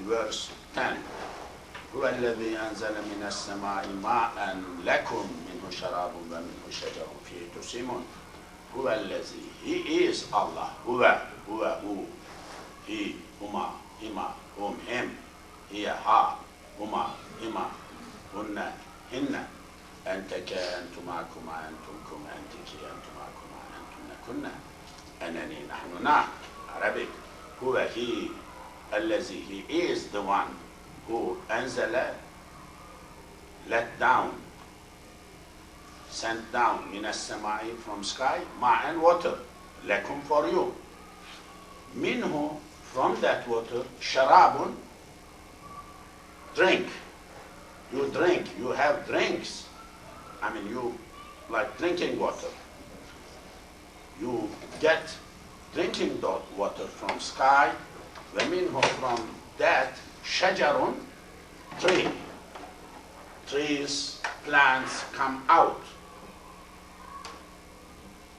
verse 10. هو الذي أنزل من السماء ماء لكم منه شراب ومنه شجر فيه تسيمون. هو الذي, he is Allah. هو who, he, هما, هما, him, هي, ha, هما, هما, هن, هن. أنتك أنتما كما أنتمكم أنتك أنتما كما أنتن كنا أنني نحن نحن. Arabic. هو he الذي, he is the one who أنزل, let down, sent down من السماء from sky ماء and water لكم for you. منه from that water شراب, drink. You drink, you have drinks. I mean, you like drinking water. You get drinking water from sky. ومنه from that شجر, tree. Trees, plants come out,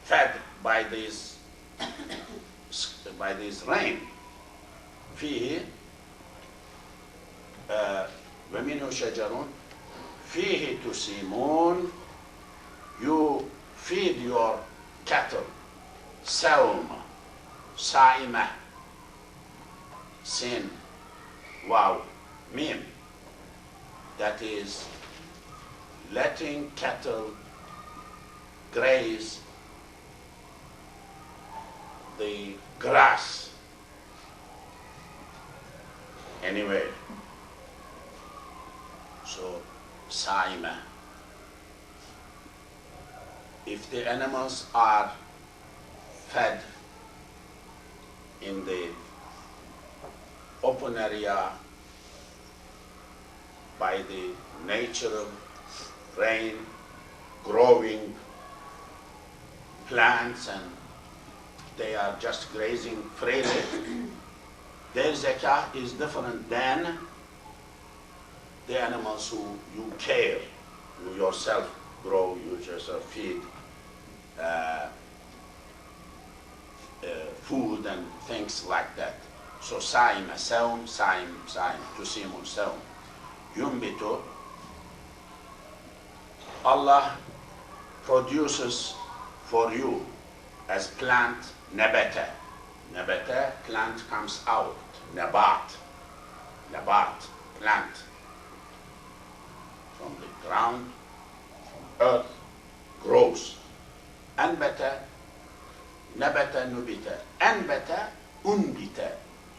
fed by this rain. فيه ومنه شجر فيه تسيمون. You feed your cattle. سوم, صائمة, sin, wow, mim. That is letting cattle graze the grass anywhere. So, saima. If the animals are fed in the open area by the natural rain, growing plants, and they are just grazing freely, their zakah is different than the animals who you care, you yourself grow, you yourself feed food and things like that. So saim, saum, saim, tusimun, saum. Yumbitu, Allah produces for you as plant nabata. Nabata, plant comes out. Nabat, plant. From the ground, from earth, grows. Anbata, nabata, nubita. Anbata, unbita.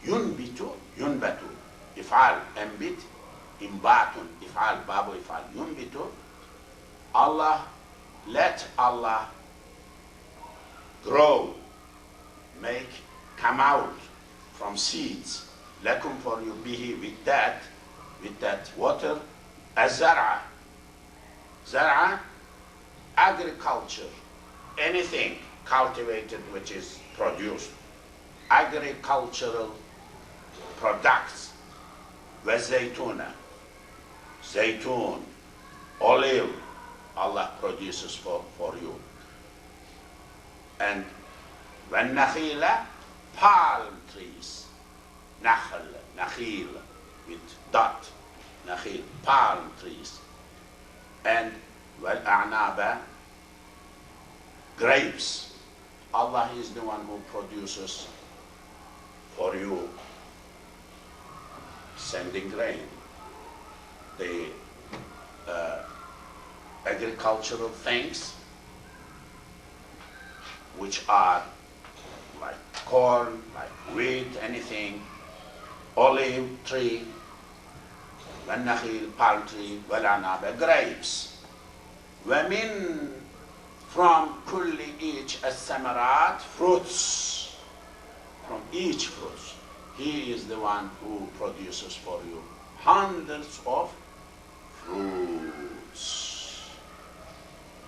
Yunbitu, yunbatu. If'al, ambit, imbatun. If'al, babu, if'al. Yunbitu. Allah, let Allah grow, come out from seeds. Lakum, for you, bihi, with that water, azara. Zara, agriculture, anything cultivated which is produced. Agricultural products. Wazaytuna, zaytun, olive, Allah produces for you. And nakhila, palm trees. Nakhil, with dot. Nakhil, palm trees. And a'naba, grapes. Allah is the one who produces for you, sending rain. The agricultural things which are like corn, like wheat, anything, olive tree, nakhil, palm tree, walanaba, grapes. Wamin, from kulli, each as-samarat, fruits. From each fruit. He is the one who produces for you hundreds of fruits.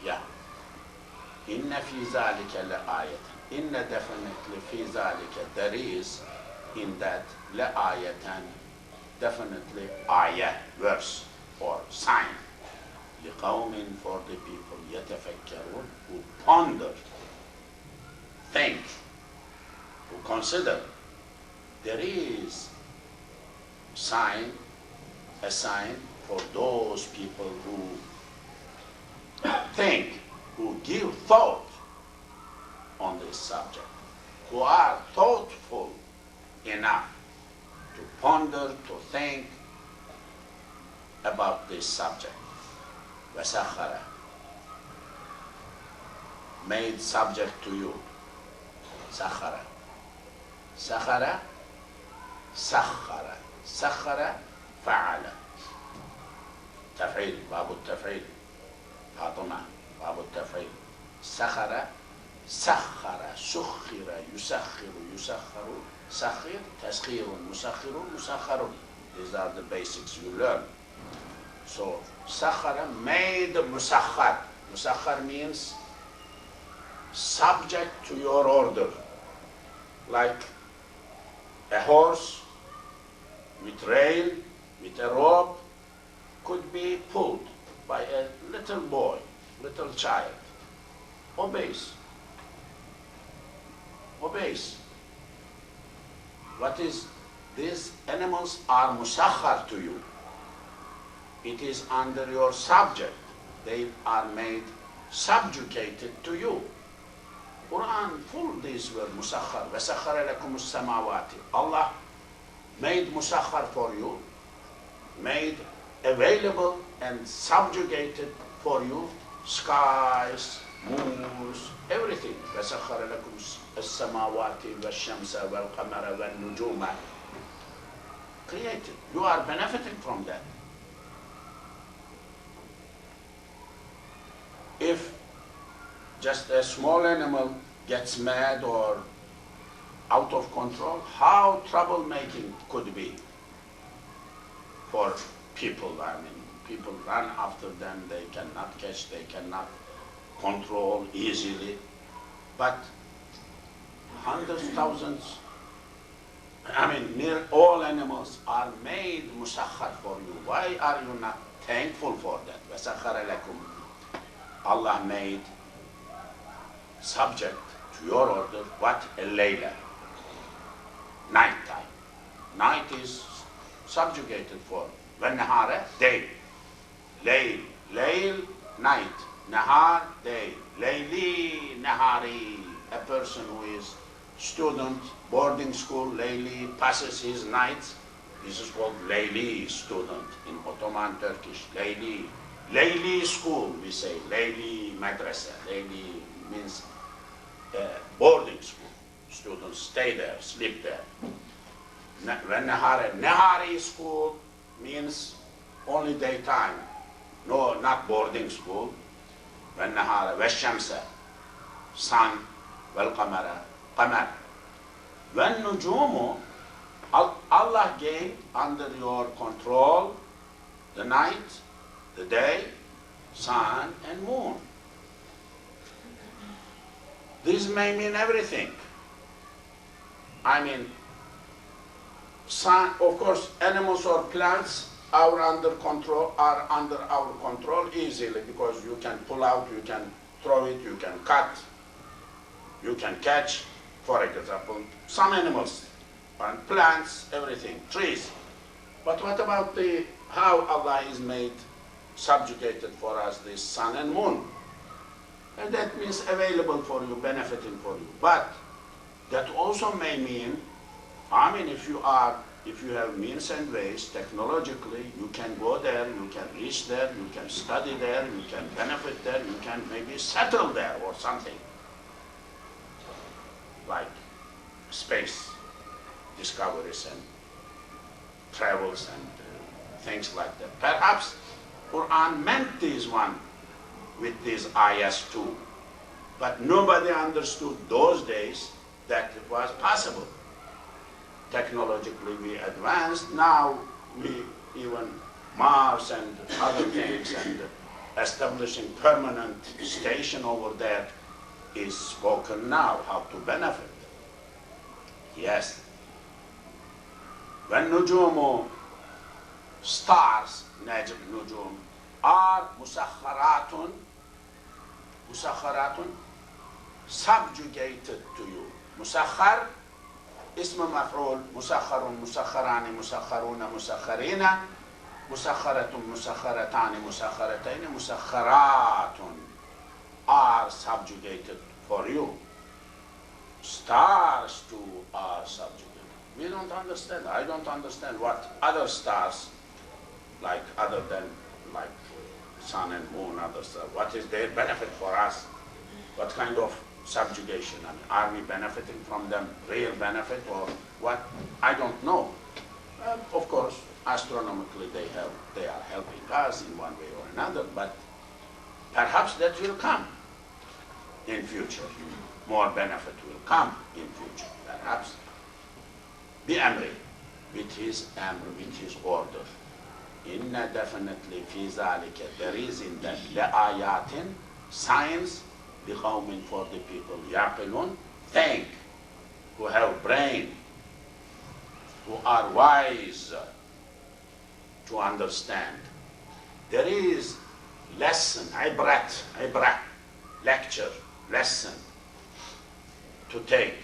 Yeah. Inna fi zalika la-ayatan. Inna, definitely, fi zalika, there is in that la-ayatan, definitely ayah, verse or sign. لِقَوْمٍ, for the people, يَتَفَكَّرُونَ, who ponder, think, who consider. There is a sign for those people who think, who give thought on this subject, who are thoughtful enough to ponder, to think about this subject. وَسَخَّرَ, made subject to you. سَخَّرَ. سَخَّرَ, سَخَّرَ. سَخَّرَ, فَعَلَ. تفعيل، باب التفعيل. فاطمة، باب التفعيل. سخر، سخر، سخر، يسخر، يسخر، سخر، تسخير، مسخر، مسخر. These are the basics you learn. So, سخر made musakhar. Musakhar means subject to your order. Like a horse with rail, with a rope, could be pulled by a little boy, little child. Obeys. Obeys. What is these animals are musakhar to you. It is under your subject. They are made subjugated to you. Quran full these were musakhar. وَسَخَّرَ لَكُمُ السَّمَاوَاتِ. Allah made musakhar for you, made available and subjugated for you skies, moons, everything. وَسَخَّرَ لَكُمُ السَّمَاوَاتِ وَالشَّمْسَ وَالْقَمَرَ وَالنُّجُومَ. Created. You are benefiting from that. If just a small animal gets mad or out of control, how troublemaking could be for people. I mean, people run after them, they cannot catch, they cannot control easily. But hundreds, thousands, I mean, near all animals are made musakhar for you. Why are you not thankful for that? وَسَخَّرَ لَكُمْ. Allah made subject to your order what? A layla. Night time. Night is subjugated for وَالنَّهَارَ, day. Layl, layl, night. Nahar, day. Layli, nahari. A person who is student, boarding school, layli, passes his nights. This is called layli student in Ottoman Turkish. Layli. Layli school, we say. Layli madrasa. Layli means boarding school. Students stay there, sleep there. Nahari school means only daytime. No, not boarding school. Nahara, Veshamsa, sun, Velqamara, Qamar. When Nujumu, Allah gave under your control the night, the day, sun, and moon. This may mean everything. I mean, sun, of course, animals or plants are under our control easily because you can pull out, you can throw it, you can cut, you can catch. For example, some animals, and plants, everything, trees. But what about how Allah is made subjugated for us, this sun and moon? And that means available for you, benefiting for you. But that also may mean, I mean, if you have means and ways, technologically, you can go there, you can reach there, you can study there, you can benefit there, you can maybe settle there or something. Like space discoveries and travels and things like that. Perhaps Quran meant this one with these ayahs too. But nobody understood those days that it was possible. Technologically we advanced, now we even Mars and other things and establishing permanent station over there is spoken now, how to benefit. Yes. When nujumu, stars, najm, nujum, are musakharatun, subjugated to you. Musakhar, اسم مفعول مسخر مسخران مسخرون مسخرين مسخرة مسخرتان مسخرتين مسخرات are subjugated for you. Stars too are subjugated. We don't understand. I don't understand what other stars, like other than like sun and moon, other stars, what is their benefit for us? What kind of subjugation? I mean, are we benefiting from them, real benefit, or what? I don't know. Of course, astronomically they are helping us in one way or another, but perhaps that will come in future. More benefit will come in future, perhaps. بأمره, with his amr, with his order. Inna definitely fi ذلك, there is in that لآيات, signs, لقوم, for the people, يعقلون, think, who have brain, who are wise to understand. There is lesson, عبرة, lecture, lesson to take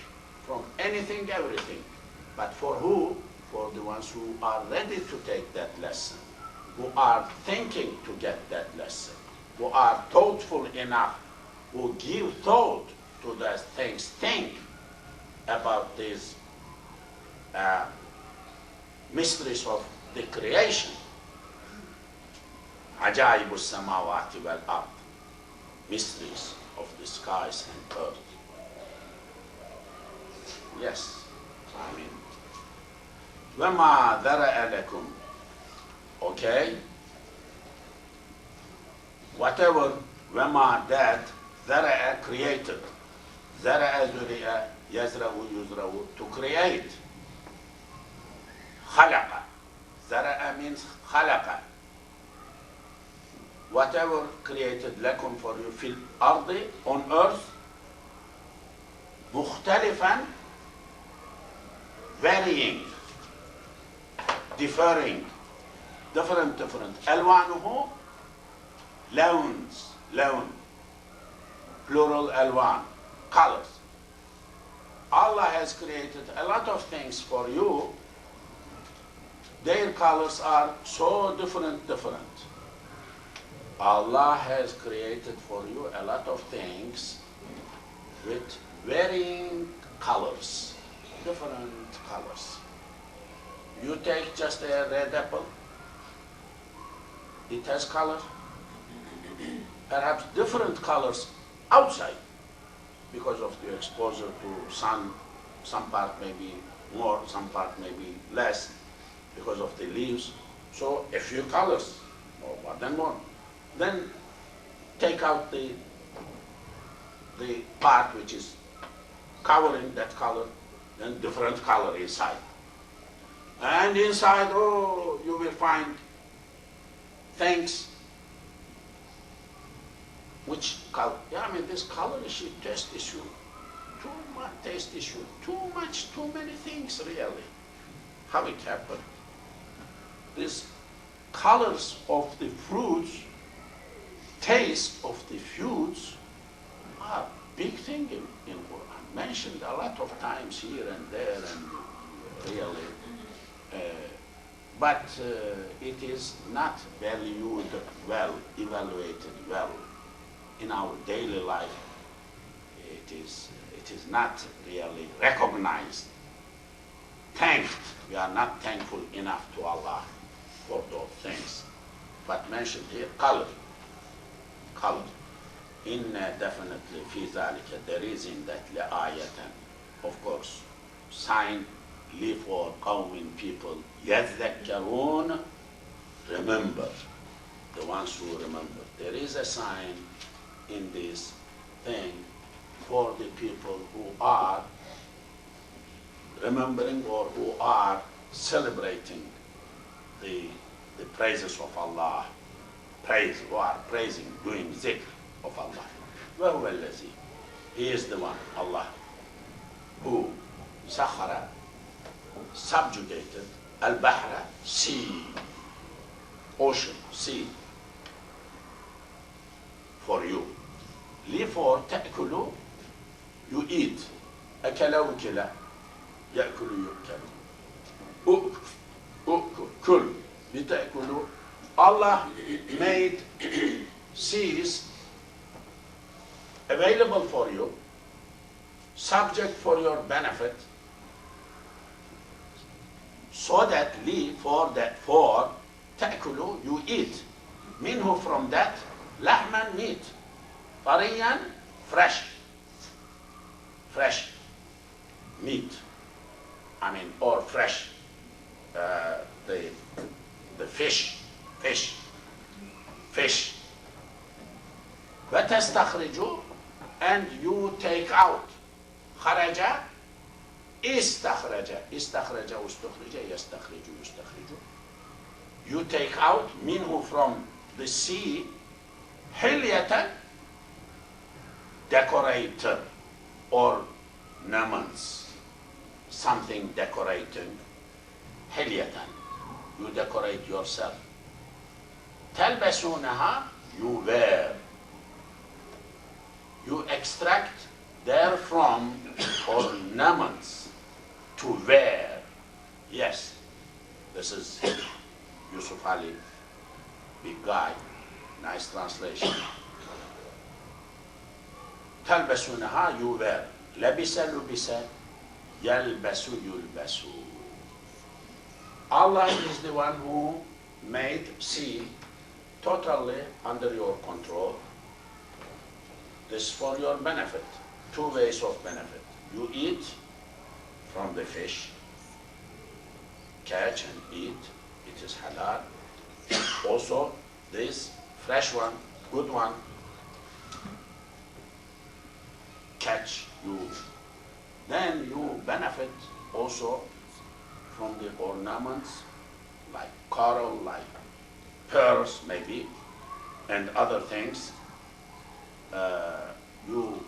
from anything, everything. But for who? For the ones who are ready to take that lesson, who are thinking to get that lesson, who are thoughtful enough, who give thought to those things, think about these mysteries of the creation. عجائب السماوات والأرض, mysteries of the skies and earth. Yes, I mean, وَمَا ذَرَأَ لَكُمْ, okay? Whatever, وَمَا, that, ذَرَأَ, created. ذَرَأَ ذُرِئَ, يَزْرَعُ يُزْرَعُ, to create. خَلَقَ, ذَرَأَ means خَلَقَ. Whatever created لكم for you في الأرض, on earth, مختلفا, varying, differing, different. ألوانه, لون, plural ألوان, colors. Allah has created a lot of things for you. Their colors are so different. Allah has created for you a lot of things with varying colors, different colors. You take just a red apple, it has color, perhaps different colors outside because of the exposure to sun. Some part may be more, some part may be less because of the leaves. So a few colors, or more than one. Then take out the part which is covering that color, then different color inside. And inside, oh, you will find things which color. Yeah, I mean, this color issue, taste issue, too much taste issue, too many things really. How it happened? These colors of the fruits, taste of the fruits are big thing in Quran, mentioned a lot of times here and there, and really, but it is not valued well, evaluated well in our daily life. It is not really recognized, thanked. We are not thankful enough to Allah for those things. But mentioned here, color. Definitely في ذلك, there is in that لآية, of course, sign for قوم, people, يذكرون, remember, the ones who remember. There is a sign in this thing for the people who are remembering or who are celebrating the praises of Allah, who are praising, doing zikr of Allah. وَهُوَ الَّذِي, he is the one, Allah, who سَخَرَ, subjugated, al-bahra, sea, ocean, sea, for you. For تأكلوا, you eat. أكل وكلا, يأكل يؤكل كل لتأكلوا. Allah made seas available for you, subject for your benefit, so that for تأكلوا, you eat. منه, from that, لحما, meat, طريا, fresh meat, or fresh, the fish. وتستخرجوا, and you take out. خرج, استخرج واستخرج يستخرج يستخرج. You take out منه, from the sea, حلية, decorator, ornaments, something decorating. حلية, you decorate yourself. تلبسونها, you wear. You extract therefrom ornaments to wear. Yes, this is Yusuf Ali, big guy, nice translation. تلبسونها, you wear. لبس لبس, يلبس يلبس. Allah is the one who made sea totally under your control. This is for your benefit. Two ways of benefit. You eat from the fish, catch and eat. It is halal. Also, this fresh one, good one, catch you. Then you benefit also from the ornaments, like coral, like pearls maybe, and other things. You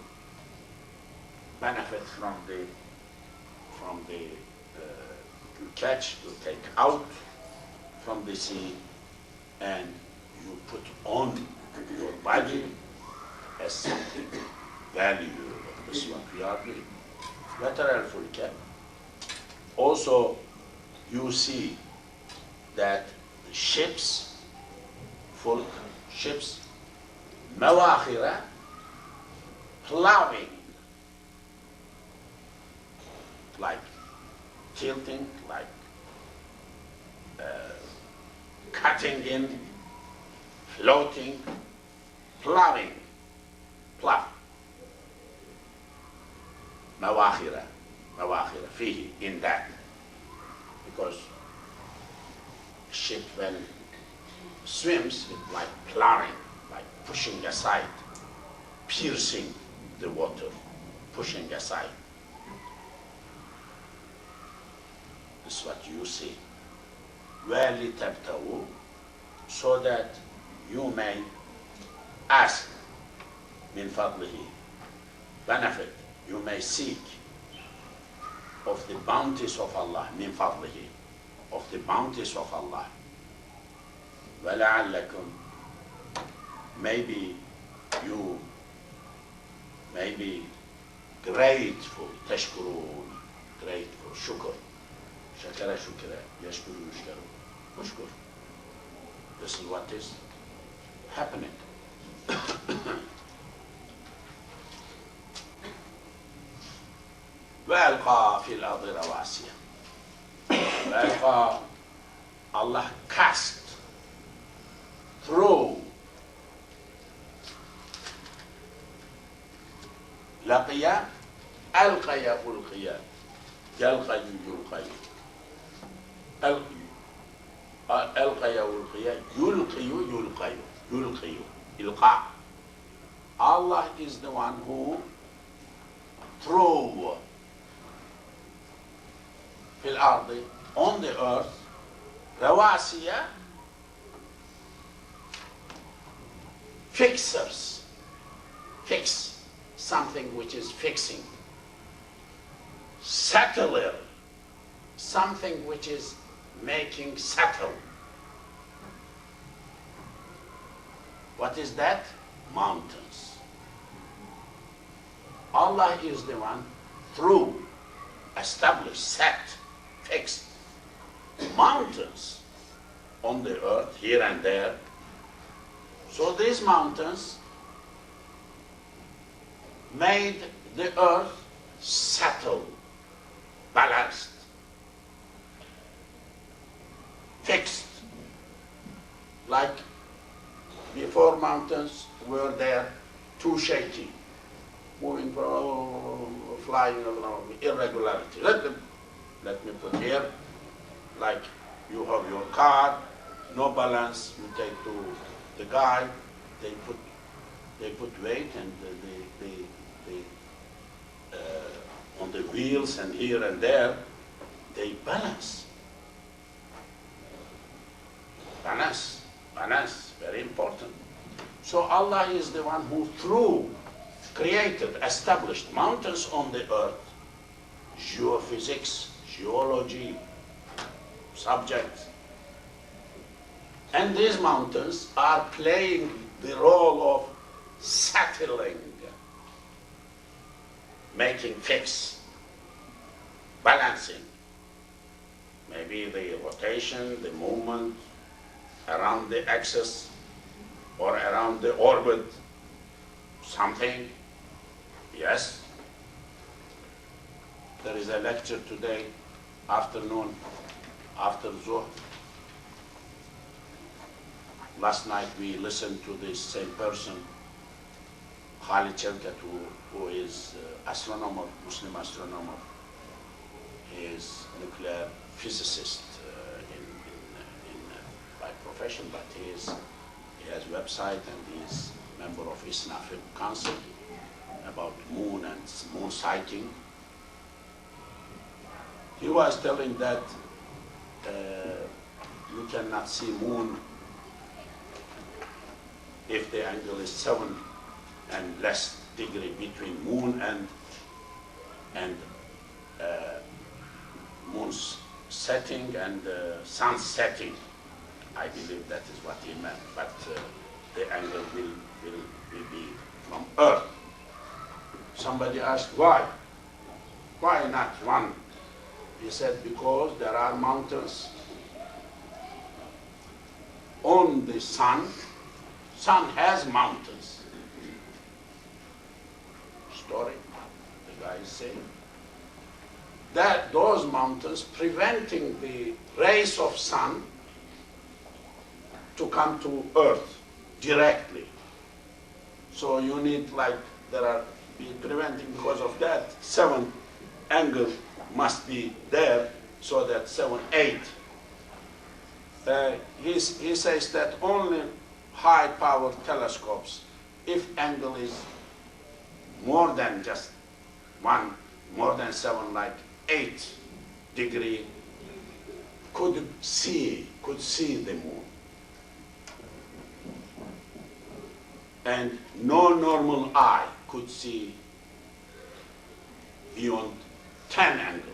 benefit from the you catch, you take out from the sea, and you put on your body as something valuable. This is what we are doing. Lateral fulke. Also, you see that the ships, mawakhira, plowing, like tilting, like cutting in, floating, plowing, plow. Mawakhira, fihi, in that. Because ship, when swims, it's like plowing, like pushing aside, piercing the water, pushing aside. This is what you see. وَلِتَبْتَغُوا, so that you may ask min fadlihi, benefit, you may seek of the bounties of Allah, min fadlihi, of the bounties of Allah. وَلَعَلَّكُمْ, maybe you may be grateful, tashkurun, grateful, shukr. Shakara shukra, yashkuru yushkaru, mushkur. This is what is happening. وَأَلْقَى فِي الْأَرْضِ رَوَاسِيَ. وَأَلْقَى, Allah cast, throw. لَقِيَ, أَلْقَيَ أُلْقِيَ, يَلْقَيُ يُلْقَيُ. ألقي يلقي يلقي يلقي إلقاء. Allah is the one who throw في الأرض, on the earth, رواسي, fixers, fix something which is fixing, settler, something which is making settle. What is that? Mountains. Allah is the one through established, set, fixed mountains on the earth, here and there. So these mountains made the earth settled, balanced, fixed. Like before, mountains were there too shaky, moving, flying along, irregularity. Let me put here, like you have your car, no balance, you take to the guy, they put weight and on the wheels and here and there, they balance. Balance, very important. So Allah is the one who created, established mountains on the earth, geophysics, geology, subjects. And these mountains are playing the role of settling, making fix, balancing. Maybe the rotation, the movement around the axis or around the orbit, something. Yes. There is a lecture today, afternoon, after Zuhr. Last night we listened to this same person, Khalid Chevket, who is astronomer, Muslim astronomer. He is nuclear physicist by profession, but he has website and he is member of East African Council about moon and moon sighting. He was telling that you cannot see moon if the angle is 7 and less degree between moon and moon's setting and sun's setting. I believe that is what he meant, but the angle will be from Earth. Somebody asked why? Why not one? He said because there are mountains on the sun. Sun has mountains. Story, the guy is saying that those mountains preventing the rays of sun to come to earth directly. So you need, like, there are preventing, because of that 7 angle must be there, so that 7, 8. He says that only high power telescopes, if angle is more than just 1, more than 7, like 8 degree, could see the moon. And no normal eye could see beyond 10 angle,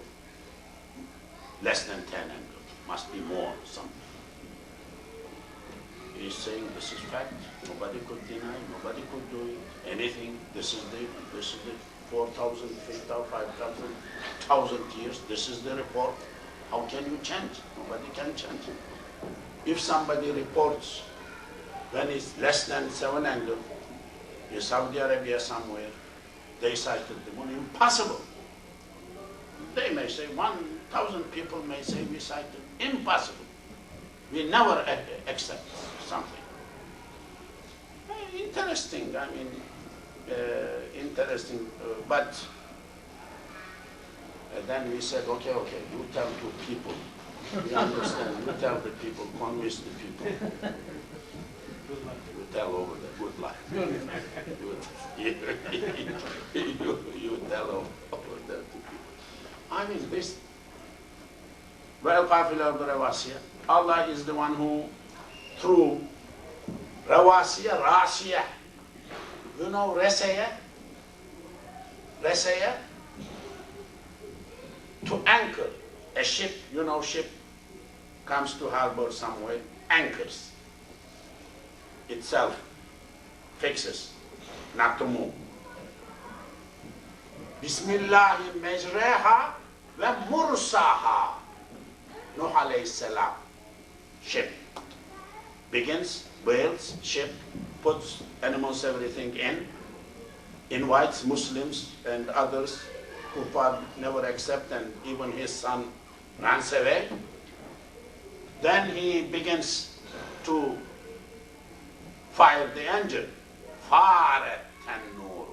less than 10 angle, must be more something. He's saying this is fact, nobody could deny, nobody could do it, anything. This is the 4,000, 5,000, 1,000 years, this is the report. How can you change? Nobody can change it. If somebody reports when it's less than 7 angle, in Saudi Arabia somewhere, they sighted the moon, impossible. They may say, 1,000 people may say we sighted, impossible. We never accept something. Interesting, I mean, interesting, but then we said, okay, you tell to people. We understand, you tell the people, convince the people. You tell over there, good luck. You tell over there to people. I mean, this, Allah is the one who, through rawasiya, rasiya, you know resaya? Resaya? To anchor. A ship, you know, ship comes to harbor somewhere, anchors itself, fixes, not to move. Bismillahi majraha وَمُرْسَاهَا Nuh alayhi salam, ship. Begins, builds, ship, puts animals, everything in, invites Muslims and others who never accept, and even his son runs away. Then he begins to fire the engine. Fire tanur.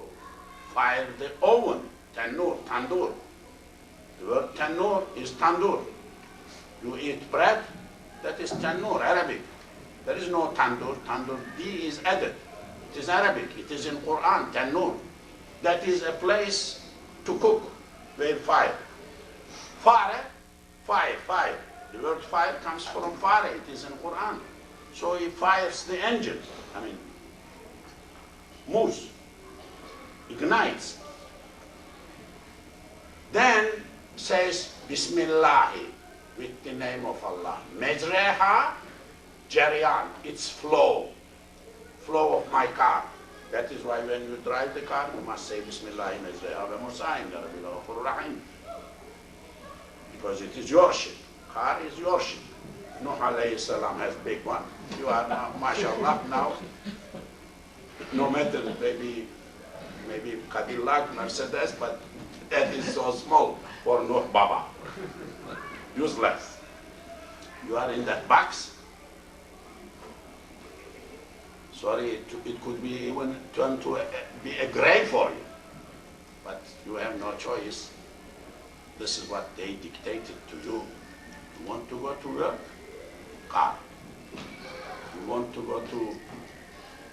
Fire the oven. Tanur, tandur. The word tanur is tandur. You eat bread, that is tanur, Arabic. There is no tandur. Tandur, D is added. It is Arabic. It is in Quran, tanur. That is a place to cook with fire. Fire, fire, fire. The word fire comes from fire. It is in Quran. So he fires the engine. Moves, ignites. Then says, Bismillahi, with the name of Allah. Majreha, Jariyan, its flow of my car. That is why when you drive the car, you must say, Bismillahi, Majreha, wa Mursahin, Rahim. Because it is your ship. Car is your ship. Nuh alayhi salam has big one. You are now, mashallah, now, no matter, maybe Cadillac, Mercedes, but that is so small for Nuh Baba. Useless. You are in that box. Sorry, it could be even turned to be a grave for you. But you have no choice. This is what they dictated to you. You want to go to work? Car. You want to go to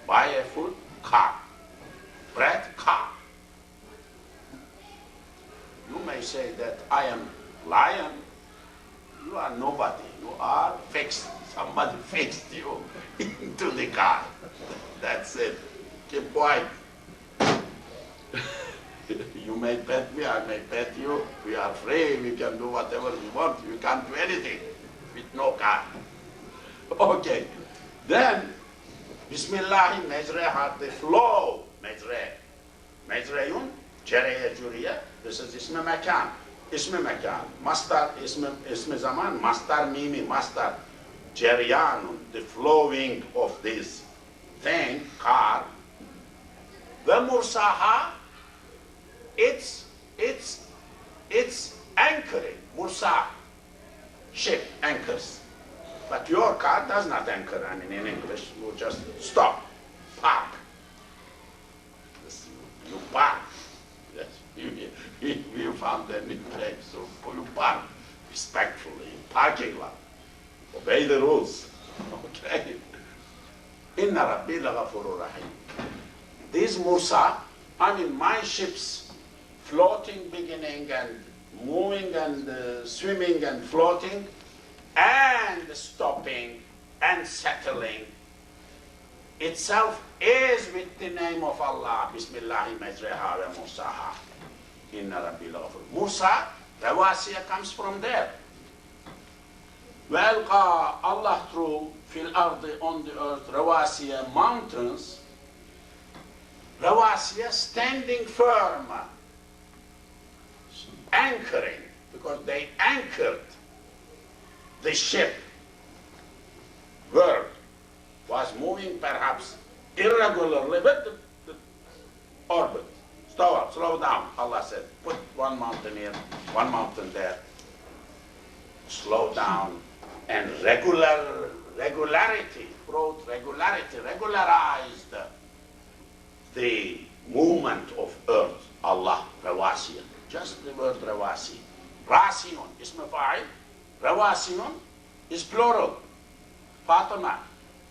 buy a food? Car. Bread? Car. You may say that I am lion. You are nobody. You are fixed. Somebody fixed you into the car. That's it. Keep quiet. You may pet me, I may pet you. We are free. We can do whatever we want. We can't do anything with no car. Okay. Then, Bismillah, Majreha, the flow. Majre. Majreyun, Jariya, Juriya. This is Ism Makan. Ism Makan. Mastar, Ism Zaman. Mastar, Mimi, Mastar. Jariyanun, the flowing of this thing, car. The Mursaha, it's anchoring. Mursa, ship, anchors. But your car does not anchor. I mean, in English, you just stop, park. You park. Yes, you found a new place, so you park respectfully, parking lot. Obey the rules. Okay. Inna Rabbi laghafurur rahim. These Mursa, I mean, my ships floating, beginning and moving and swimming and floating and stopping and settling itself is with the name of Allah. Bismillahi majreha wa mursaha. Inna Rabbi laghafurur. Mursa, Rawasiya comes from there. وَأَلْقَى Allah threw fil ardi, on the earth, Rawasiya, mountains, Rawasiya, standing firm, anchoring, because they anchored the ship. World was moving perhaps irregularly, but the orbit. Slow down, Allah said. Put one mountain here, one mountain there. Slow down. And regularity, brought regularity, regularized the movement of earth. Allah, Rawasiya. Just the word Rawasi. Rasiyun, ism fa'il. Rawasiyun is plural. Fatima.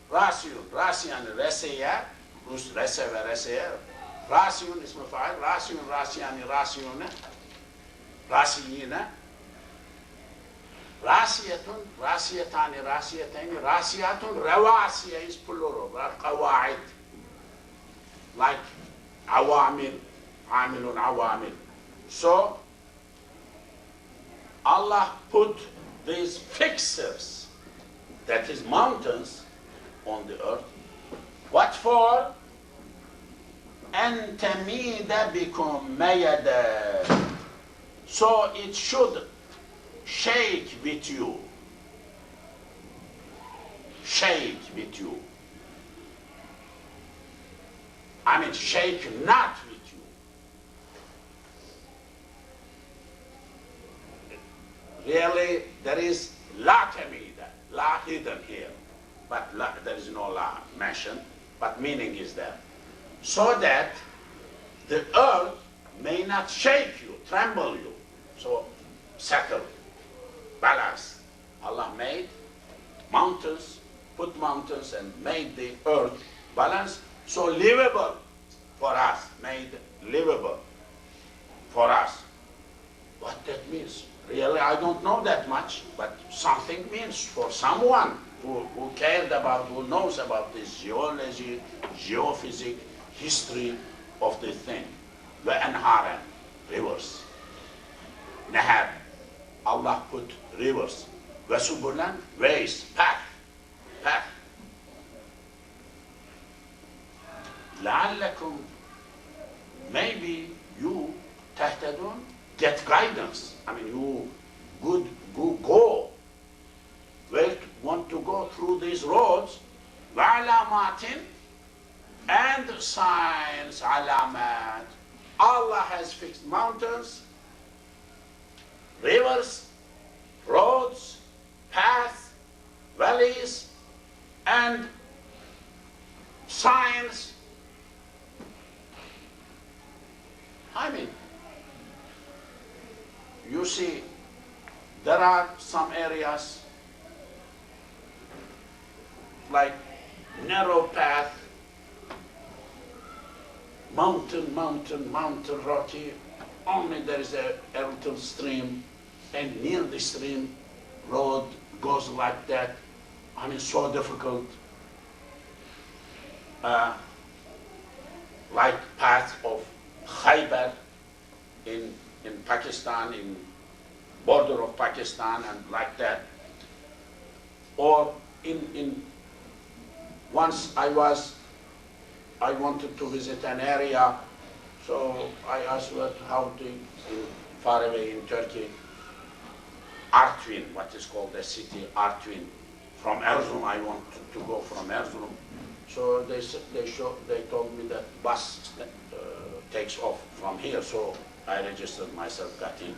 Rasiyun, Rasiyan, Resiya, Reseva, Resiya. Rasiyun, ism fa'il. Rasiyun, Rasiyani, Rasiyuna. Rasiyina. Rasiyatun, Rasiyatani, Rasiyatani, Rasiyatun, Rawasiya is plural, Qawa'id, like Awamil, Amilun, Awamil. So, Allah put these fixers, that is mountains, on the earth. What for? أَن تَمِيدَ بِكُمْ مَيَدًا, So it should shake with you. Shake with you. I mean, shake not with you. Really, there is la tamida, la hidden here. But la, there is no la mentioned, but meaning is there. So that the earth may not shake you, tremble you. So settle, balance. Allah made mountains, put mountains and made the earth balanced, so livable for us, made livable for us. What that means? Really, I don't know that much, but something means for someone who cared about, who knows about this geology, geophysics, history of the thing. وَأَنْهَارًا, rivers. Nahar, Allah put rivers. وَسُبُلًا, ways, path. لَعَلَّكُمْ, maybe you, تَهْتَدُونَ, get guidance. I mean, you go. Where want to go through these roads. وَعَلَامَاتٍ, and signs, alamat. Allah has fixed mountains, rivers, roads, paths, valleys, and signs. I mean, you see, there are some areas like narrow path, mountain, rocky, only there is a little stream, and near the stream, road goes like that. I mean, so difficult. Like path of Khyber in Pakistan, in border of Pakistan, and like that. Or once I wanted to visit an area, so I asked how to, far away in Turkey, Artvin, what is called the city, Artvin. From Erzurum, I wanted to go from Erzurum. So they told me that bus takes off from here, so I registered myself, got in.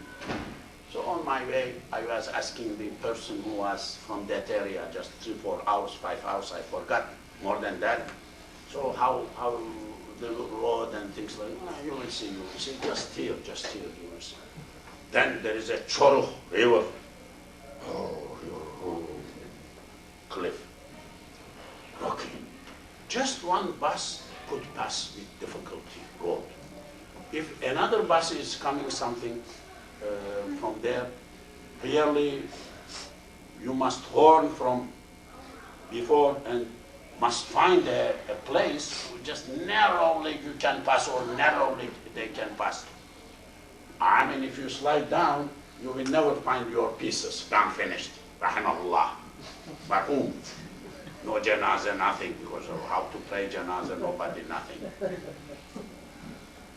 So on my way, I was asking the person who was from that area, just 3, 4 hours, 5 hours, I forgot more than that. So how the road and things like that, you will see, just here, you will see. Then there is a Çoruh river, cliff, rocky. Just one bus could pass with difficulty road. If another bus is coming something from there, really you must horn from before and must find a place just narrowly you can pass, or narrowly they can pass. I mean, if you slide down, you will never find your pieces done, finished. Rahimahullah. Marhum. No janazah, nothing, because of how to pray janazah, nobody, nothing.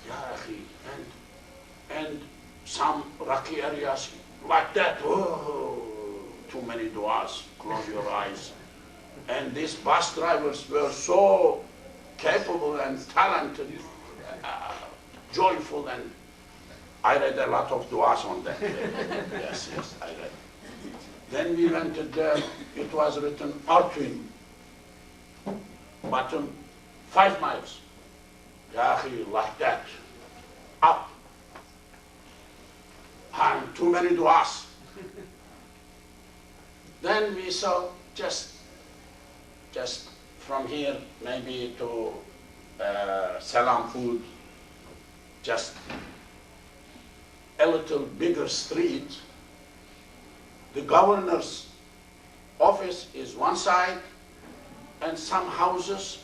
Ya akhi, and some rocky areas like that, oh, too many du'as, close your eyes. And these bus drivers were so capable and talented, joyful, and I read a lot of du'as on that day. Yes, I read. Then we went there, it was written Artvin, bottom 5 miles. Ya akhi, like that, up. And too many du'as. Then we saw just from here, maybe to Salam Food, just a little bigger street. The governor's office is one side, and some houses,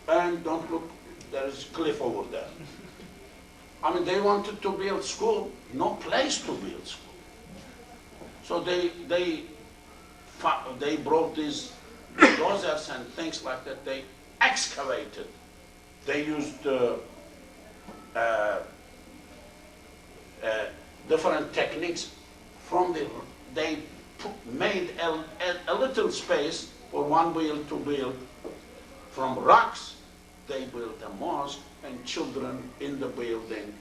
and don't look, there is a cliff over there. I mean, they wanted to build school, no place to build school. So they brought these dozers and things like that. They excavated. They used different techniques from they made a little space for one build to build. From rocks, they built a mosque, and children in the building.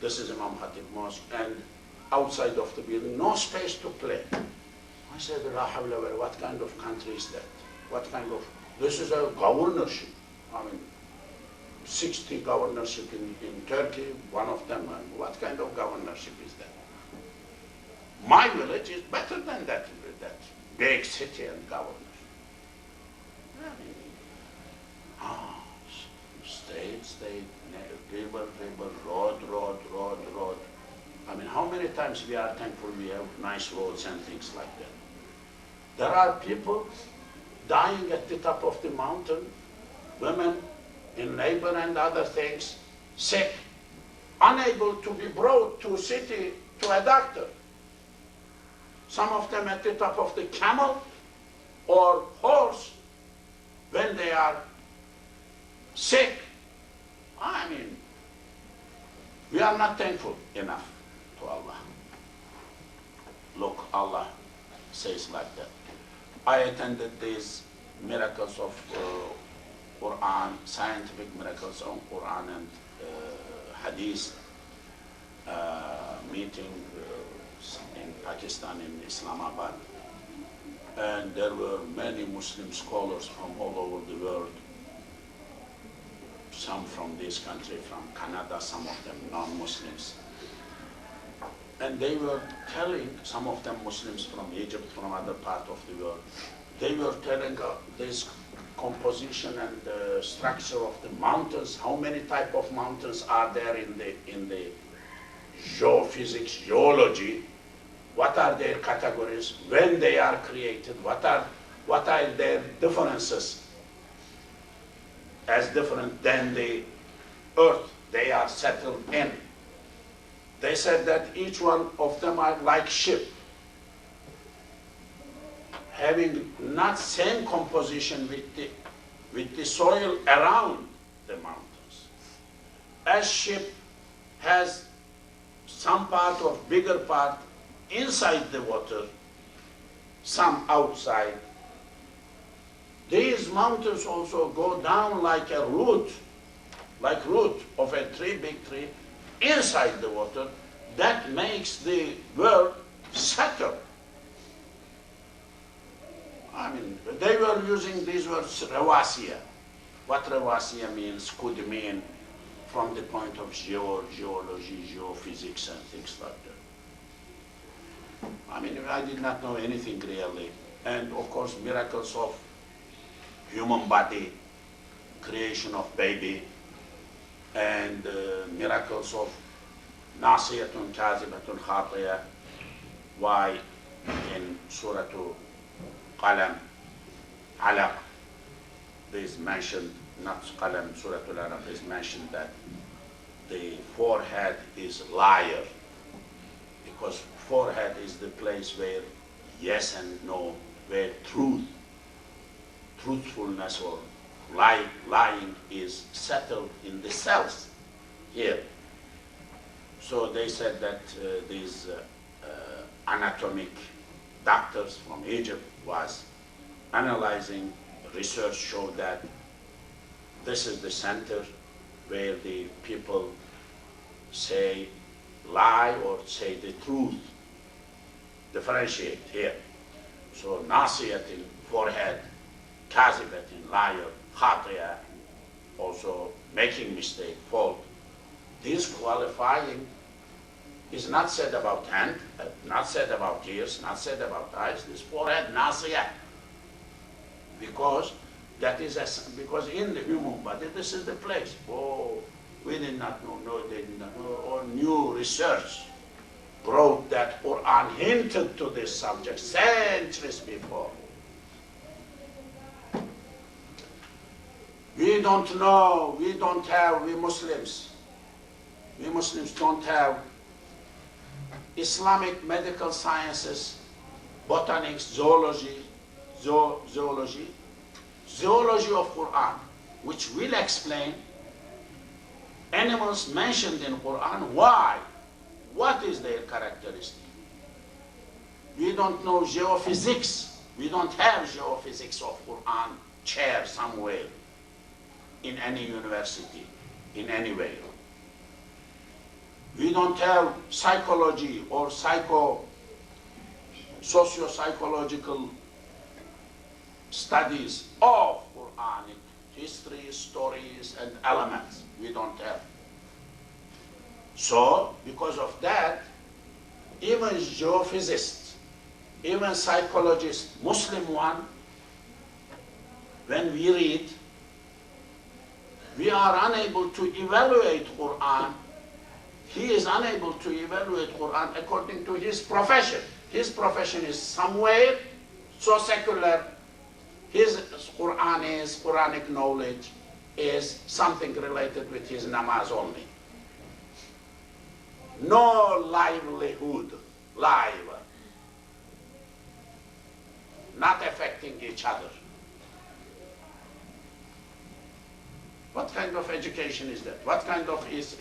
This is Imam Khatib Mosque, and outside of the building, no space to play. I said, La hawla wa la, what kind of country is that? What kind of, this is a governorship. I mean, 60 governorship in Turkey, one of them, what kind of governorship is that? My village is better than that big city and governorship. I mean, state, river, road. I mean, how many times we are thankful we have nice roads and things like that. There are people dying at the top of the mountain, women in labor and other things, sick, unable to be brought to a city to a doctor. Some of them at the top of the camel or horse when they are sick. I mean, we are not thankful enough to Allah. Look, Allah says like that. I attended these miracles of Quran, scientific miracles on Quran and Hadith meeting in Pakistan, in Islamabad. And there were many Muslim scholars from all over the world. Some from this country, from Canada, some of them non-Muslims. And they were telling, some of them Muslims from Egypt, from other part of the world, they were telling this composition and the structure of the mountains, how many type of mountains are there in the geophysics, geology, what are their categories, when they are created, what are their differences, as different than the earth they are settled in. They said that each one of them are like ship, having not same composition with the soil around the mountains. As ship has some part of bigger part inside the water, some outside. These mountains also go down like a root of a tree, big tree, inside the water. That makes the world settle. I mean, they were using these words, rawasiya. What rawasiya means, could mean from the point of geology, geophysics, and things like that. I mean, I did not know anything really. And of course, miracles of human body, creation of baby, and miracles of nasiyatun kazibatun khatiya. Why in Surah Qalam, Alaq, is mentioned, not Qalam, Surah Al-Alaq is mentioned that the forehead is liar, because forehead is the place where yes and no, where truthfulness or lying is settled in the cells here. So they said that these anatomic doctors from Egypt was analyzing, research showed that this is the center where the people say lie or say the truth, differentiate here. So nasiyat in forehead, kazibat in liar, khatiya, also making mistake, fault. This qualifying is not said about hand, not said about ears, not said about eyes. This forehead, nasiyah, because that is because in the human body this is the place. Oh, we did not know. No, they did not know. Or new research brought that Quran hinted to this subject centuries before. We don't know. We don't have. We Muslims don't have Islamic medical sciences, botanics, zoology of Quran, which will explain animals mentioned in Quran, What is their characteristic? We don't know geophysics. We don't have geophysics of Quran chair somewhere in any university, in any way. We don't have psychology or socio-psychological studies of Quranic history, stories, and elements. We don't have. So, because of that, even geophysicists, even psychologists, Muslim one, when we read, we are unable to evaluate Quran. He is unable to evaluate Quran according to his profession. His profession is somewhere so secular. His Quranic knowledge is something related with his namaz only. No livelihood, not affecting each other. What kind of education is that? What kind of is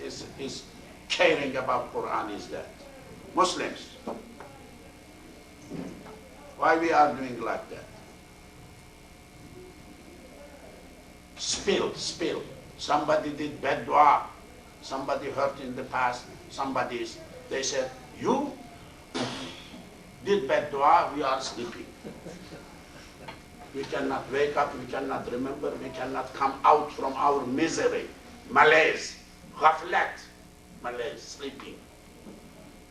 caring about Quran is that? Muslims. Why we are doing like that? Spill. Somebody did bad dua. Somebody hurt in the past. They said, you did bad dua, we are sleeping. We cannot wake up, we cannot remember, we cannot come out from our misery, malaise, ghaflat, malaise, sleeping.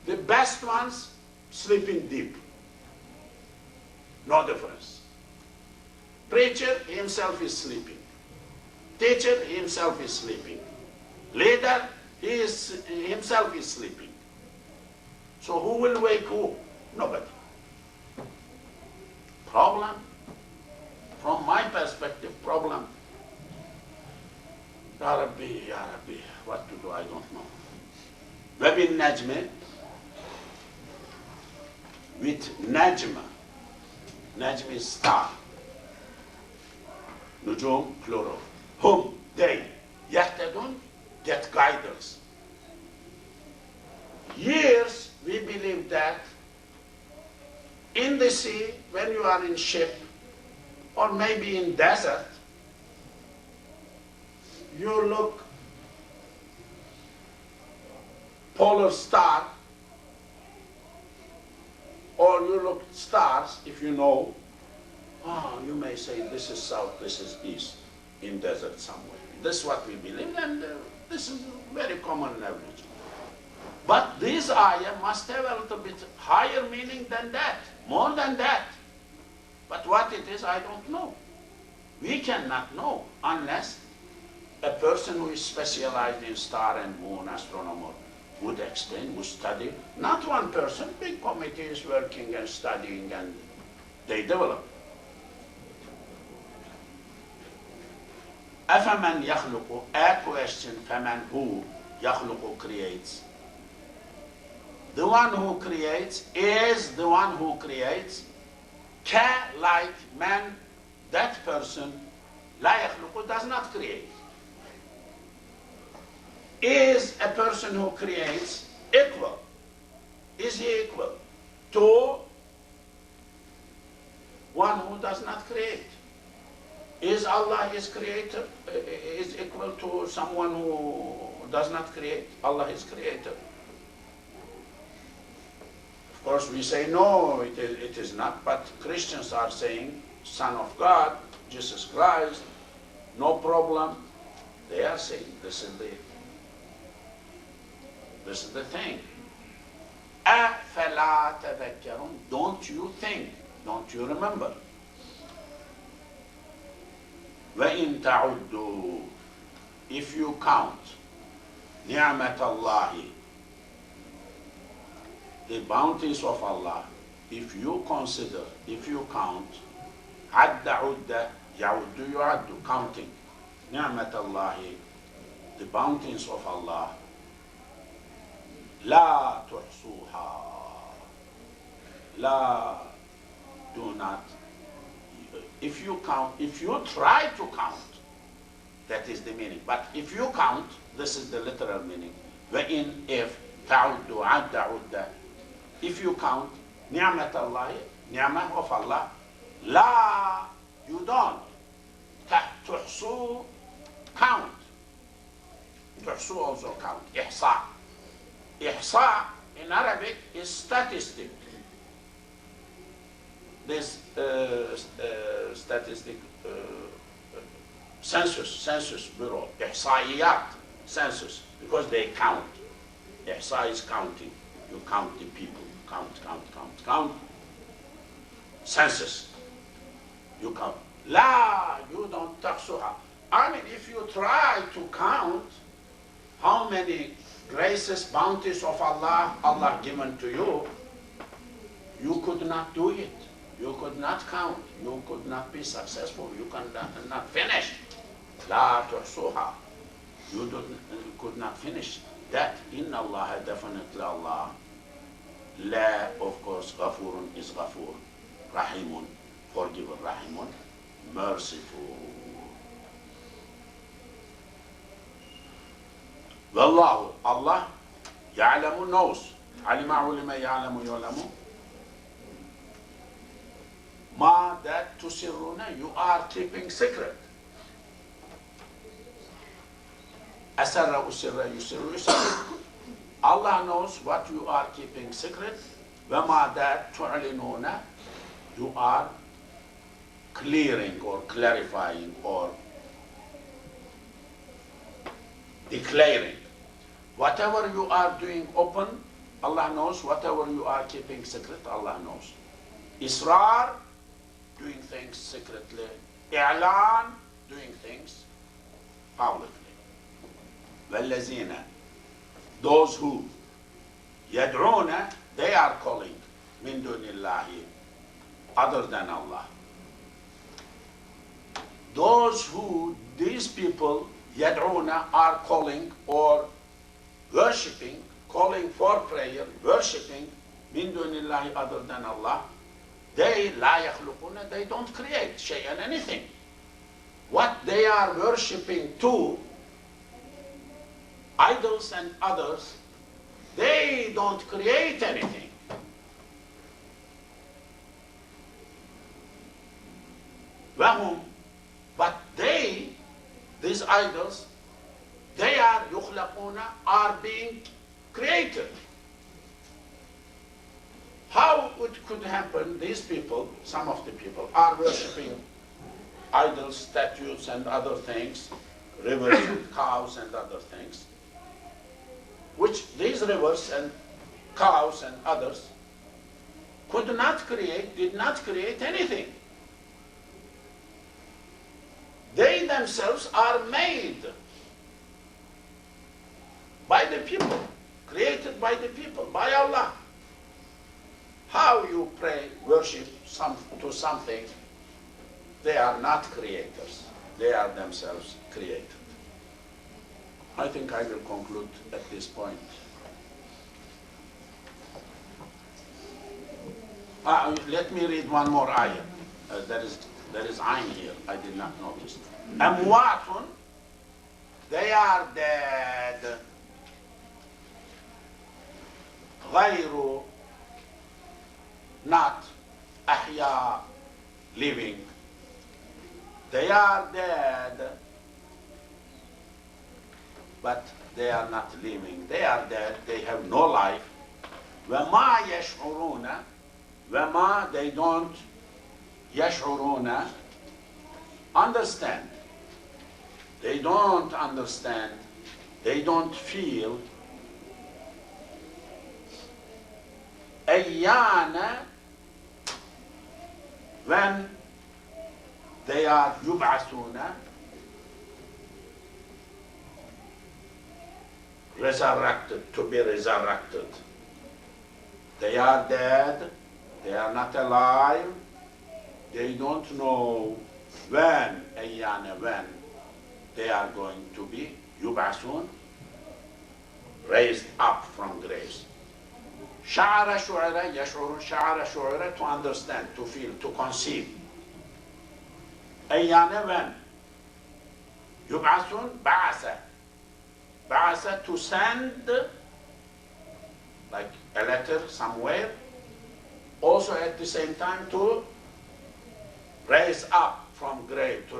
The best ones, sleeping deep. No difference. Preacher himself is sleeping. Teacher himself is sleeping. Leader himself is sleeping. So who will wake who? Nobody. Problem? From my perspective, problem. Ya Rabbi, what to do, I don't know. Wabin Najme, with Najma. Najm is star. Nujum, plural. Whom? They. Yahtadun, get guidance. Years we believe that in the sea, when you are in ship, or maybe in desert, you look polar star, or you look stars, if you know, you may say this is south, this is east, in desert somewhere. This is what we believe, and this is very common knowledge. But this ayah must have a little bit higher meaning than that, more than that. But what it is, I don't know. We cannot know unless a person who is specialized in star and moon astronomer would explain, would study. Not one person, big committee is working and studying and they develop. أَفَمَنْ يَخْلُقُ, a question, فَمَنْ who يَخْلُقُ creates. The one who creates is the one who creates. Ka, like man, that person, la yakhluqu, does not create. Is a person who creates equal? Is he equal to one who does not create? Is Allah his creator? Is equal to someone who does not create? Allah is creator. Of course, we say no, it is not, but Christians are saying, Son of God, Jesus Christ, no problem. They are saying this is the thing. أَفَلَا تَذَكَّرُونَ, don't you think, don't you remember? وَإِن تَعُدُّوا, if you count, نِعْمَةَ اللَّهِ, the bounties of Allah, if you consider, if you count, عَدَّ عُدَّ يَعُدُّ يُعَدُّ, counting, نِعْمَةَ اللَّهِ, the bounties of Allah, لَا تُحْصُوهَا, لَا, do not, if you count, if you try to count, that is the meaning. But if you count, this is the literal meaning. Wherein, if تعدوا عد عدة. If you count نعمة الله, نعمة of Allah, لا, you don't. تحصوا, count. تحصوا also count. إحصاء. إحصاء in Arabic is statistic. This statistic census bureau, إحصائيات, census, because they count. إحصاء is counting. You count the people. Count. Census. You count. لا, you don't تحصوها. I mean, if you try to count how many graces, bounties of Allah given to you, you could not do it. You could not count. You could not be successful. You cannot finish. لا تحصوها. You could not finish that. إن الله, definitely Allah. لا, of course, غفور is غفور. رحيم, forgiver, رحيم, merciful. والله, Allah, يعلم, knows. علم, علم, يعلم, يعلم. ما, that تسرون, you are keeping secret. أسر, أسر, يسر, يسر. Allah knows what you are keeping secret. وما, that تعلنون, you are clearing or clarifying or declaring. Whatever you are doing open, Allah knows. Whatever you are keeping secret, Allah knows. Israr, doing things secretly. I'lan, doing things publicly. وَالَّذِينَ, those who يدعون, they are calling من دون الله, other than Allah. Those who, these people, يدعون, are calling or worshipping, calling for prayer, worshipping من دون الله, other than Allah, they لا يخلقون, they don't create شيئا, anything. What they are worshipping to, idols and others, they don't create anything. وهم, but they, these idols, they are يخلقون, are being created. How it could happen? These people, some of the people, are worshipping idols, statues, and other things, rivers and cows and other things, which these rivers and cows and others could not create, did not create anything. They themselves are made by the people, created by the people, by Allah. How you pray, worship to something, they are not creators. They are themselves created. I think I will conclude at this point. Let me read one more ayah. There is ayn here. I did not notice. Amwatun, they are dead. غير, not ahya, living. They are dead, but they are not living. They are dead. They have no life. وما يشعرون, وما, they don't, يشعرون, understand. They don't understand. They don't feel. أيانا, when they are يبعثون, resurrected, to be resurrected. They are dead, they are not alive, they don't know when, أيانا, when they are going to be يبعثون, raised up from graves. شعر شعر, يشعر شعر شعر, to understand, to feel, to conceive. أيانا, when. يبعثون, بعث. بعث, to send like a letter somewhere, also at the same time to raise up from grave, to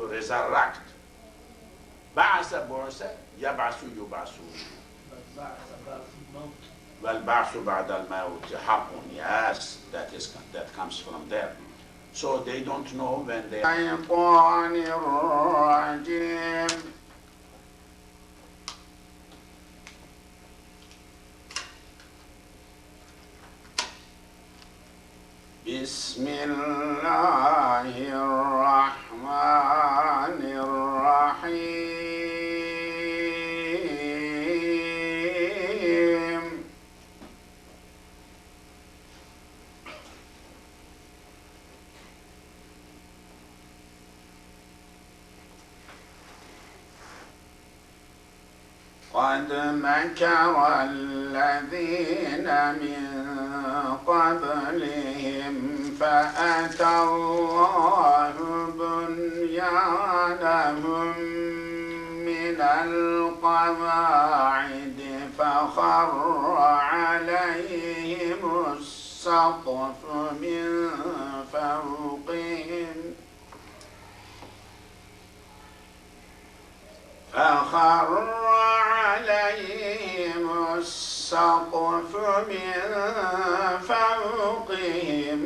resurrect. بعث بعث يبعث يبعث. والبعث بعد الموت حق. Yes, that comes from there. So they don't know when they. الشيطان الرجيم. بسم الله الرحمن الرحيم. قد مكر الذين من قبلهم فأتى الله بنيانهم من القواعد فخر عليهم السقف من فوقهم السقف من فوقهم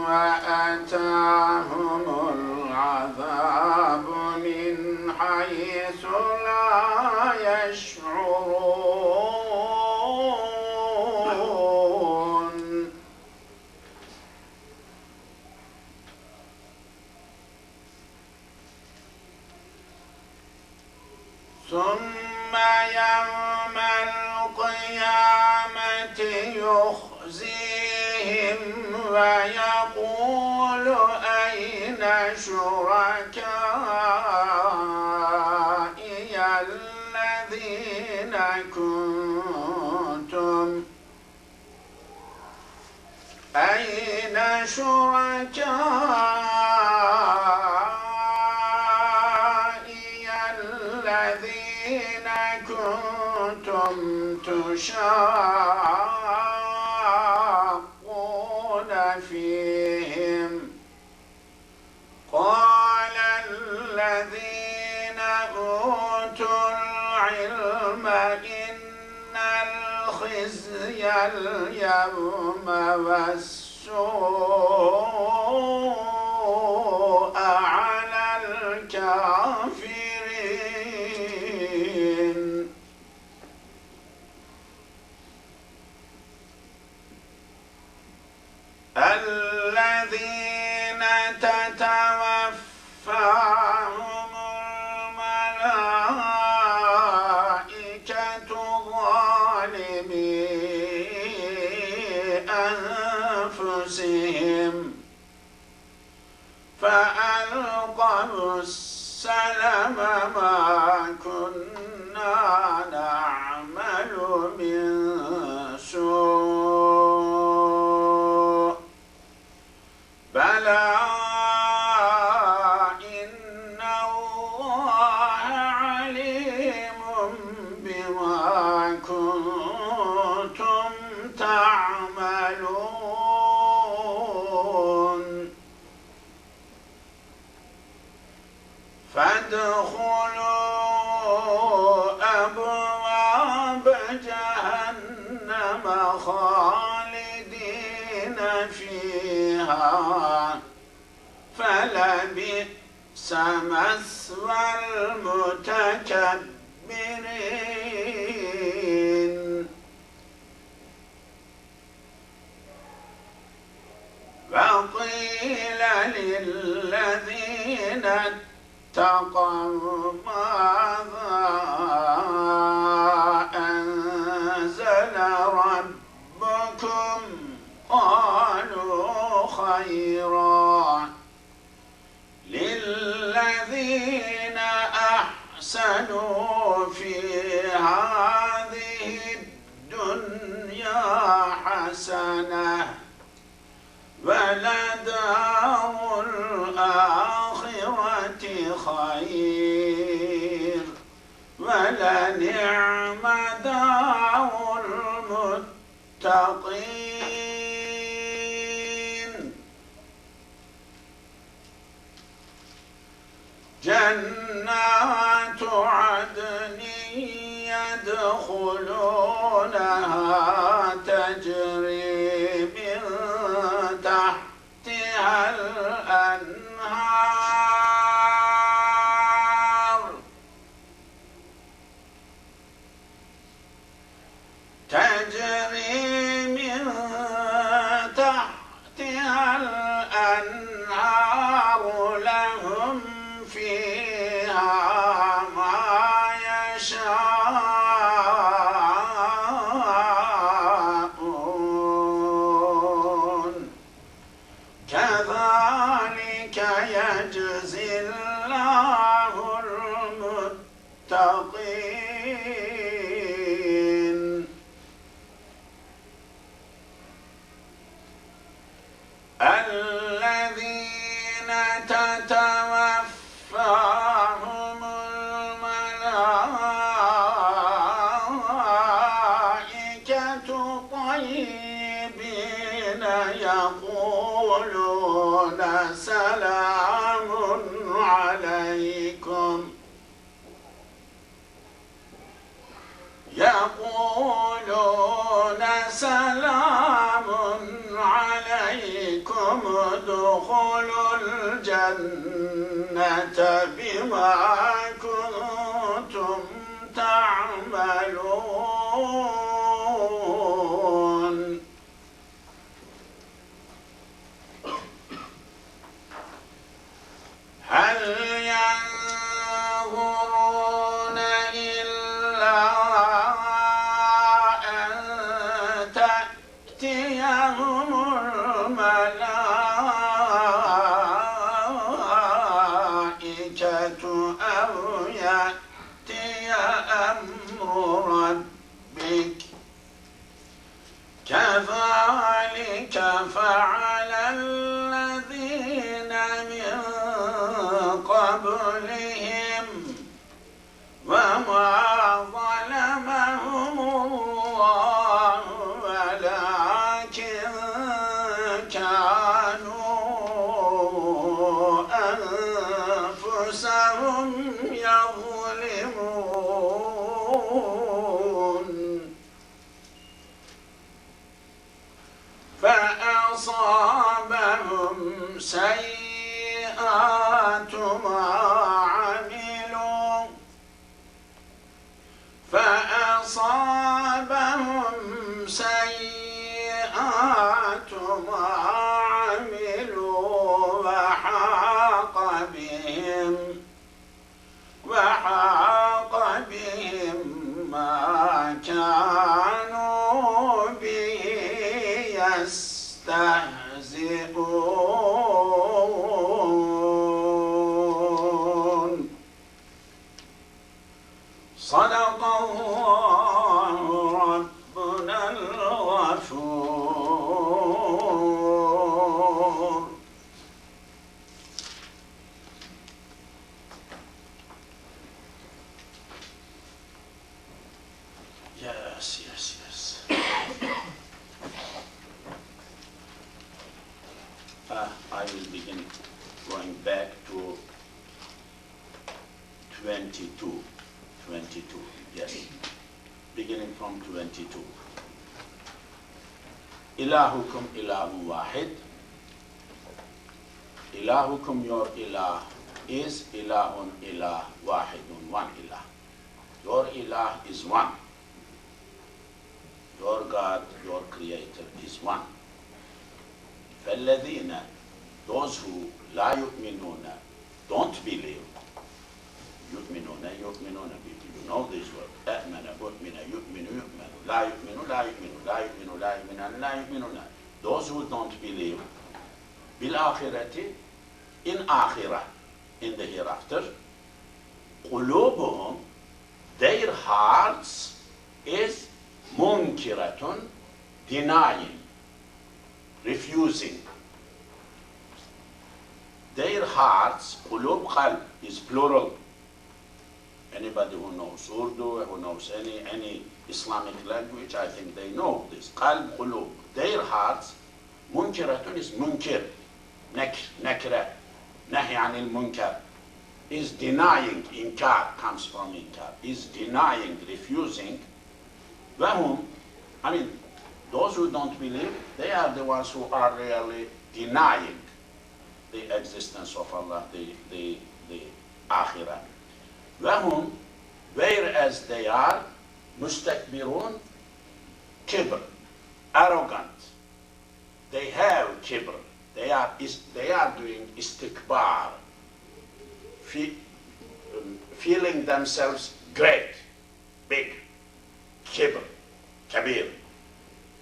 وأتاهم العذاب من حيث لا يشعرون. ثم يوم القيامة يخزيهم ويقول أين شركائي الذين كنتم أين شركائي الذين كنتم تشاقون فيهم قال الذين أوتوا العلم إن الخزي اليوم والسوء على الكافرين. الذين تتوفاهم الملائكة ظالمي أنفسهم فألقوا السلم ما كنا نعمل من سوء بلى إن الله عليم بما كنتم تعملون. فادخلوا أبواب جهنم خالدين فيها فلبئس مثوى المتكبرين. وقيل للذين اتقوا ماذا أنزل ربكم قالوا خيرا للذين أحسنوا في هذه الدنيا حسنة ولدار الآخرة خير ولنعم دار المتقين. جنات عدن يدخلونها تجري من تحتها الأنهار تجري من تحتها الأنهار لهم فيها ما يشاءون كذلك يجزي الله المتقين الذين تتوفاهم الملائكة طيبين يقولون سلام عليكم يقولون سلام عليكم ادخلوا الجنة بما كنتم تعملون هل ينظرون إلا أن تأتيهم الملائكة أو يأتي أمر ربك كذلك فعل الذين من قبلهم وما ظلمهم الله ولكن كانوا أنفسهم يظلمون فأصابهم سيئات ما عملوا فأصابهم سيئات ما عملوا وحاق بهم ما كانوا به يستهزئون صدق الله ربنا الغفور. Yes. I will begin going back to 22. Yes. Beginning from 22. Ilahukum ilahu wahid. Ilahukum, your ilah, is ilahun ilah wahidun, one ilah. Your ilah is one. Your God, your creator is one. فَالَّذِينَ, those who la yu'minuna, don't believe. Yu'minuna, you know this word. أَأْمَنَ, أُؤْمِنَ, يُؤْمِنُ, la yu'minu. Those who don't believe, بِالْآخِرَةِ, in akhirah, in the hereafter, قُلُوبُهُم, their hearts is munkiratun, denying, refusing. Their hearts, qulub, qalb, is plural. Anybody who knows Urdu, who knows any Islamic language, I think they know this. Qalb, qulub. Their hearts, munkiratun is munkir, nakra, nahi anil munkar. is denying, inkar comes from inkar, is denying, refusing, وهم, I mean, those who don't believe, they are the ones who are really denying the existence of Allah, the Akhirah. وهم, whereas they are mustakbirun, kibr, arrogant. They have kibr. They are doing istikbar, feeling themselves great, big, kibr, kabir,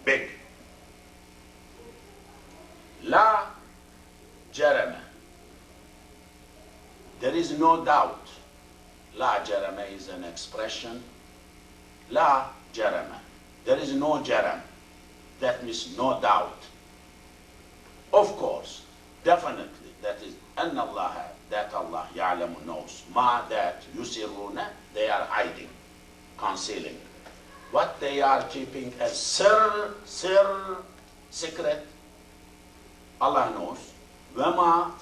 big. La jarama. There is no doubt. La jarama is an expression. La jarama. There is no jaram. That means no doubt. Of course, definitely, that is, أن الله, that Allah, يعلم, knows, ma, that, yusiruna, they are hiding, concealing. What they are keeping as sir, secret, Allah knows. Wama,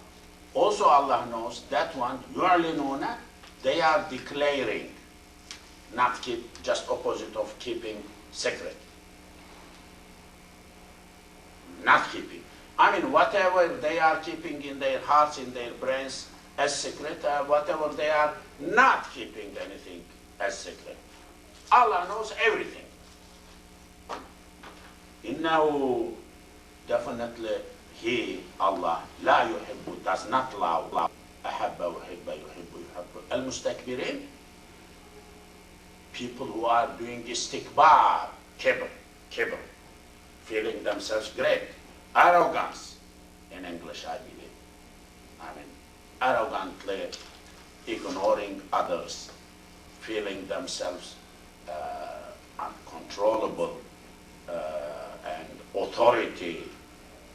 also Allah knows, that one, yu'linuna, they are declaring, not keep, just opposite of keeping secret. Not keeping. I mean, whatever they are keeping in their hearts, in their brains as secret, whatever they are not keeping anything as secret. Allah knows everything. Innahu, definitely He, Allah, la yuhibbu, does not love. Ahabba, uhibba, yuhibbu, yuhibbu. Al-mustakbirin, people who are doing istikbar, kibr, feeling themselves great. Arrogance, in English, I believe. I mean, arrogantly ignoring others, feeling themselves uncontrollable and authority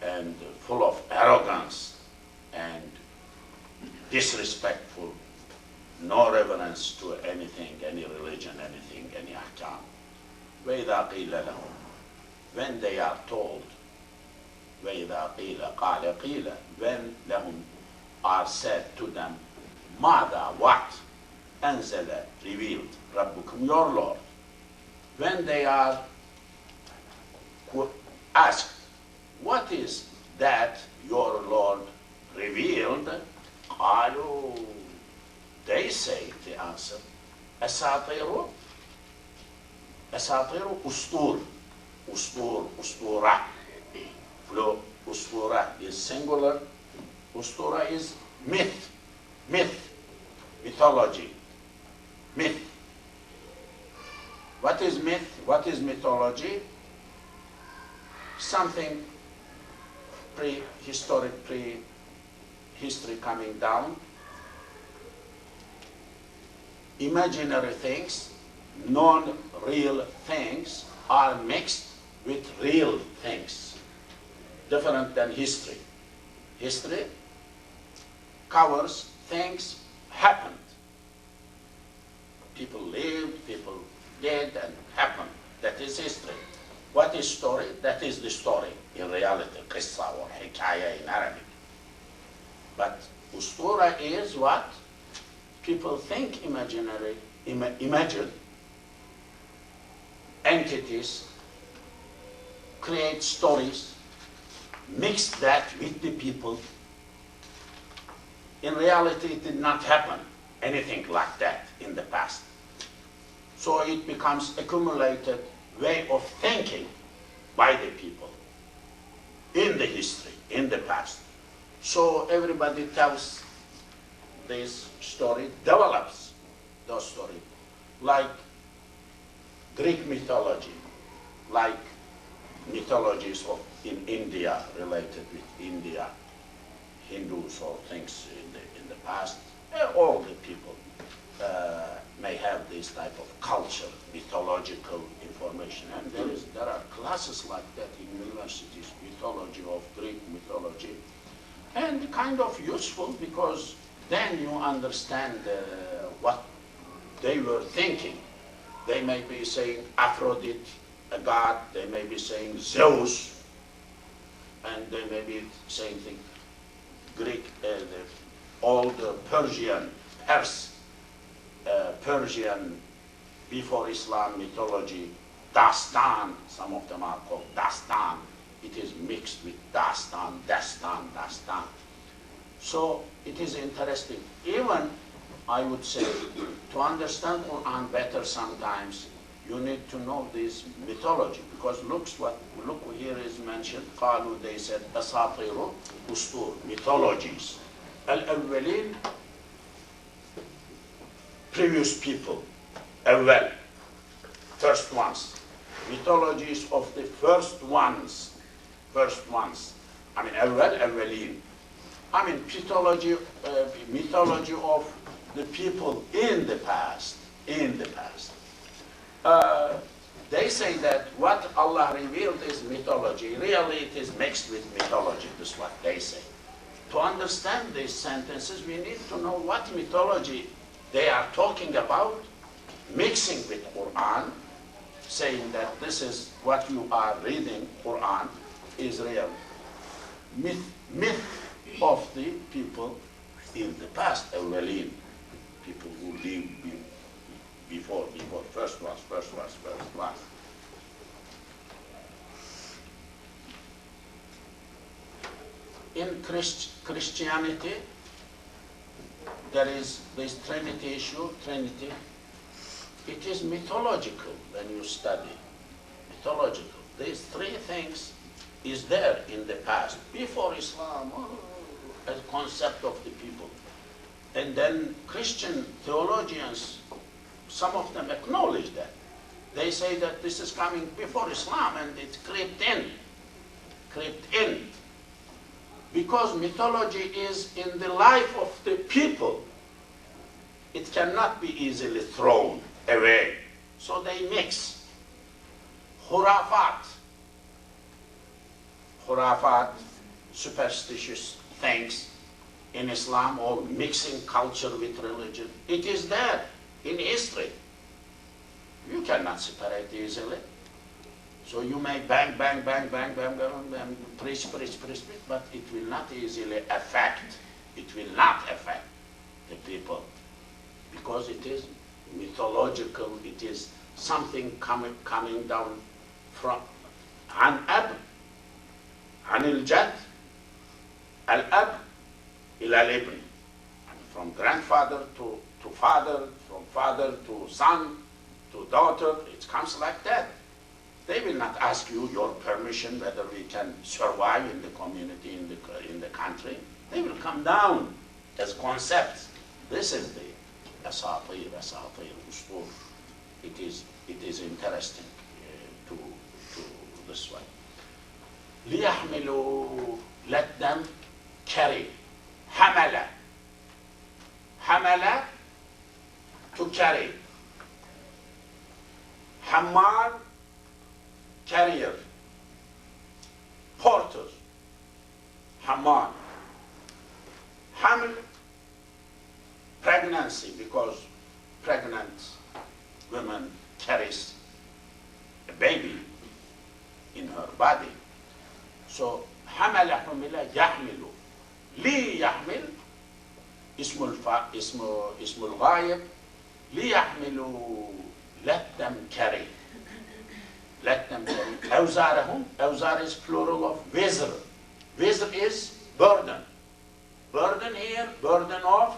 and full of arrogance and disrespectful, no reverence to anything, any religion, anything, any ahkam. وَإِذَا قِيلَ لَهُمْ, when they are told, وَإِذَا قِيلَ قَالَ قِيلَ, when لهم are said to them, ماذا, what, أنزل, revealed, ربكم, your Lord. When they are asked, what is that your Lord revealed? قالوا, they say, the answer, أساطير أسطور, أسطورة. Ustura is singular. Ustura is myth, mythology, myth. What is myth? What is mythology? Something prehistory coming down. Imaginary things, non-real things are mixed with real things. Different than history. History covers things happened. People lived, people did, and happened. That is history. What is story? That is the story in reality, qissa or hikaya in Arabic. But ustura is what people think imaginary, imagine entities, create stories, mix that with the people. In reality, it did not happen, anything like that in the past. So it becomes accumulated way of thinking by the people in the history, in the past. So everybody tells this story, develops the story, like Greek mythology, like mythologies in India, related with India, Hindus or things in the past. All the people may have this type of culture, mythological information, and there are classes like that in universities, mythology of Greek mythology, and kind of useful because then you understand what they were thinking. They may be saying Aphrodite, a god, they may be saying Zeus, and they may be saying Greek, all the Persian Persian, before Islam mythology, dastan, some of them are called dastan. It is mixed with dastan. So it is interesting. Even, I would say, to understand Quran better sometimes, you need to know this mythology, because look here is mentioned. قالوا, they said, أساطير أسطور, mythologies. Al-awwalin, previous people. Awwal, first ones. Mythologies of the first ones. I mean, awwalin. I mean, mythology of the people in the past. They say that what Allah revealed is mythology. Really, it is mixed with mythology. This is what they say. To understand these sentences, we need to know what mythology they are talking about, mixing with Quran, saying that this is what you are reading, Quran, is real. Myth of the people in the past, awwalin, people who lived before, first ones. In Christianity, there is this Trinity issue, Trinity. It is mythological when you study, mythological. These three things is there in the past, before Islam, as concept of the people. And then Christian theologians, some of them acknowledge that. They say that this is coming before Islam and it crept in. Because mythology is in the life of the people. It cannot be easily thrown away. So they mix. Khurafat, superstitious things in Islam, or mixing culture with religion. It is there in history. You cannot separate easily. So you may bang, preach, but it will not easily affect. It will not affect the people, because it is mythological. It is something coming down from an ab, anil jad, al ab, ila ibn, from grandfather to father, from father to son to daughter. It comes like that. They will not ask you your permission whether we can survive in the community, in the country. They will come down as concepts. This is the asatir, ustur. It is interesting to this way. لِيَحْمِلُوا, let them carry. Hamala, to carry. Hammar, carrier. Porter, Hammar. Haml, pregnancy, because pregnant women carries a baby in her body. So حمل حمل يحمل. لي يحمل اسم الغايب. ليحملوا, let them carry. Let them carry. أوزارهم, أوزار is plural of wizr. Wizr is burden. Burden here, burden of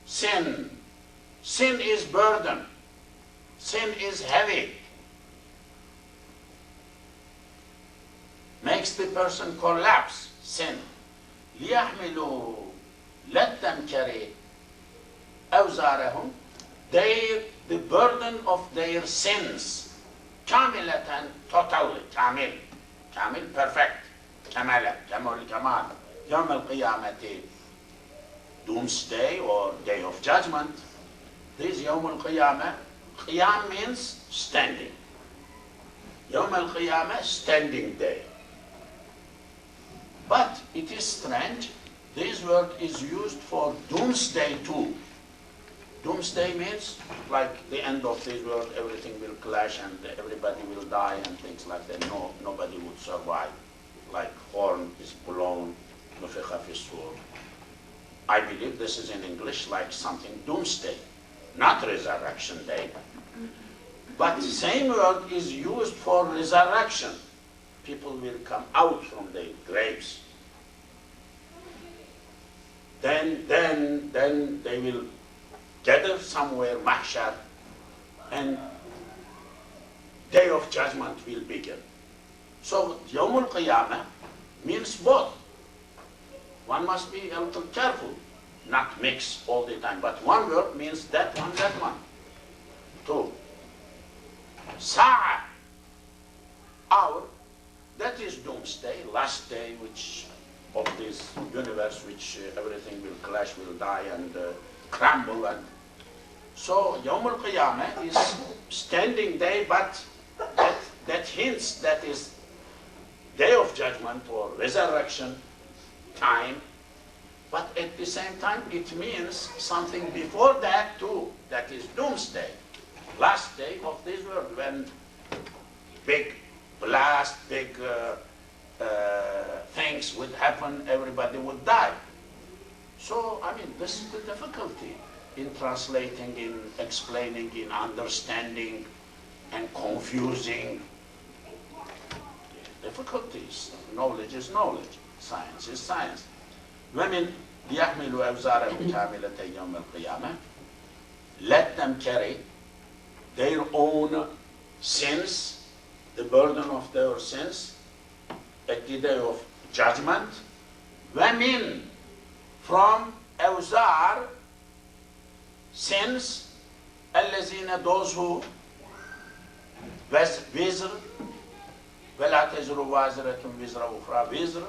sin. Sin is burden. Sin is heavy. Makes the person collapse. Sin. ليحملوا, let them carry. أوزارهم, the burden of their sins. كاملة, totally. كامل, perfect. كمال, كمال. يوم القيامة, doomsday or day of judgment. This يوم القيامة. قيام means standing. يوم القيامة, standing day. But it is strange, this word is used for doomsday too. Doomsday means like the end of this world, everything will clash and everybody will die and things like that. No, nobody would survive. Like horn is blown, نفخ في الصور. I believe this is in English like something doomsday, not resurrection day. But the same word is used for resurrection. People will come out from their graves. Then they will gather somewhere, mahshar, and day of judgment will begin. So Yawm al-Qiyamah means both. One must be a little careful, not mix all the time, but one word means that one. Two. Sa'a, hour, that is doomsday, last day which of this universe, which everything will clash, will die and crumble. And so Yawm al-Qiyamah is standing day, but that hints that is day of judgment or resurrection time, but at the same time it means something before that too, that is doomsday, last day of this world, when big blast, big things would happen, everybody would die. So, I mean, this is the difficulty in translating, in explaining, in understanding, and confusing. Difficulties. Knowledge is knowledge. Science is science. Women, لِيَحْمِلُوا أَوْزَارَهُمْ كَامِلَةً يَوْمَ الْقِيَامَةِ. Let them carry their own sins, the burden of their sins, at the day of judgment. Women, from أوزار, sins, الَّذِينَ, those who, وزر, وَلَا تَزْرُ وَازِرَةٌ وِزْرَ أُخْرَى, وزر,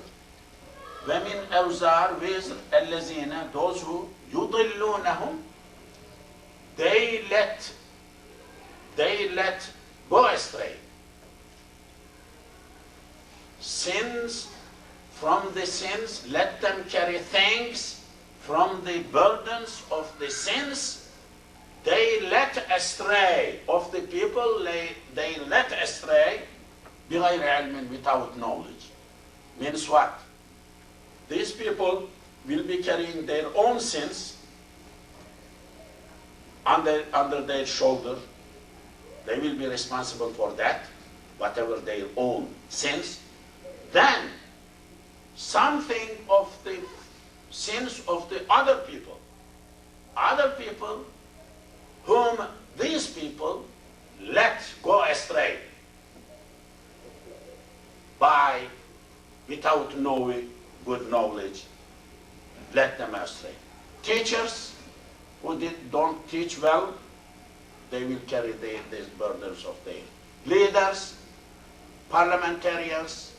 وَمِنْ أَوْزَارِ وِزْرِ الَّذِينَ, those who يُضِلُّونَهُمْ, they let go astray. Sins, from the sins, let them carry things from the burdens of the sins. They let astray of the people, they let astray بِغَيْرِ عِلْمٍ, without knowledge. Means what? These people will be carrying their own sins under their shoulder. They will be responsible for that, whatever their own sins. Then, something of the sins of the other people whom these people let go astray without knowing, good knowledge, let them astray. Teachers who don't teach well, they will carry these burdens of their leaders, parliamentarians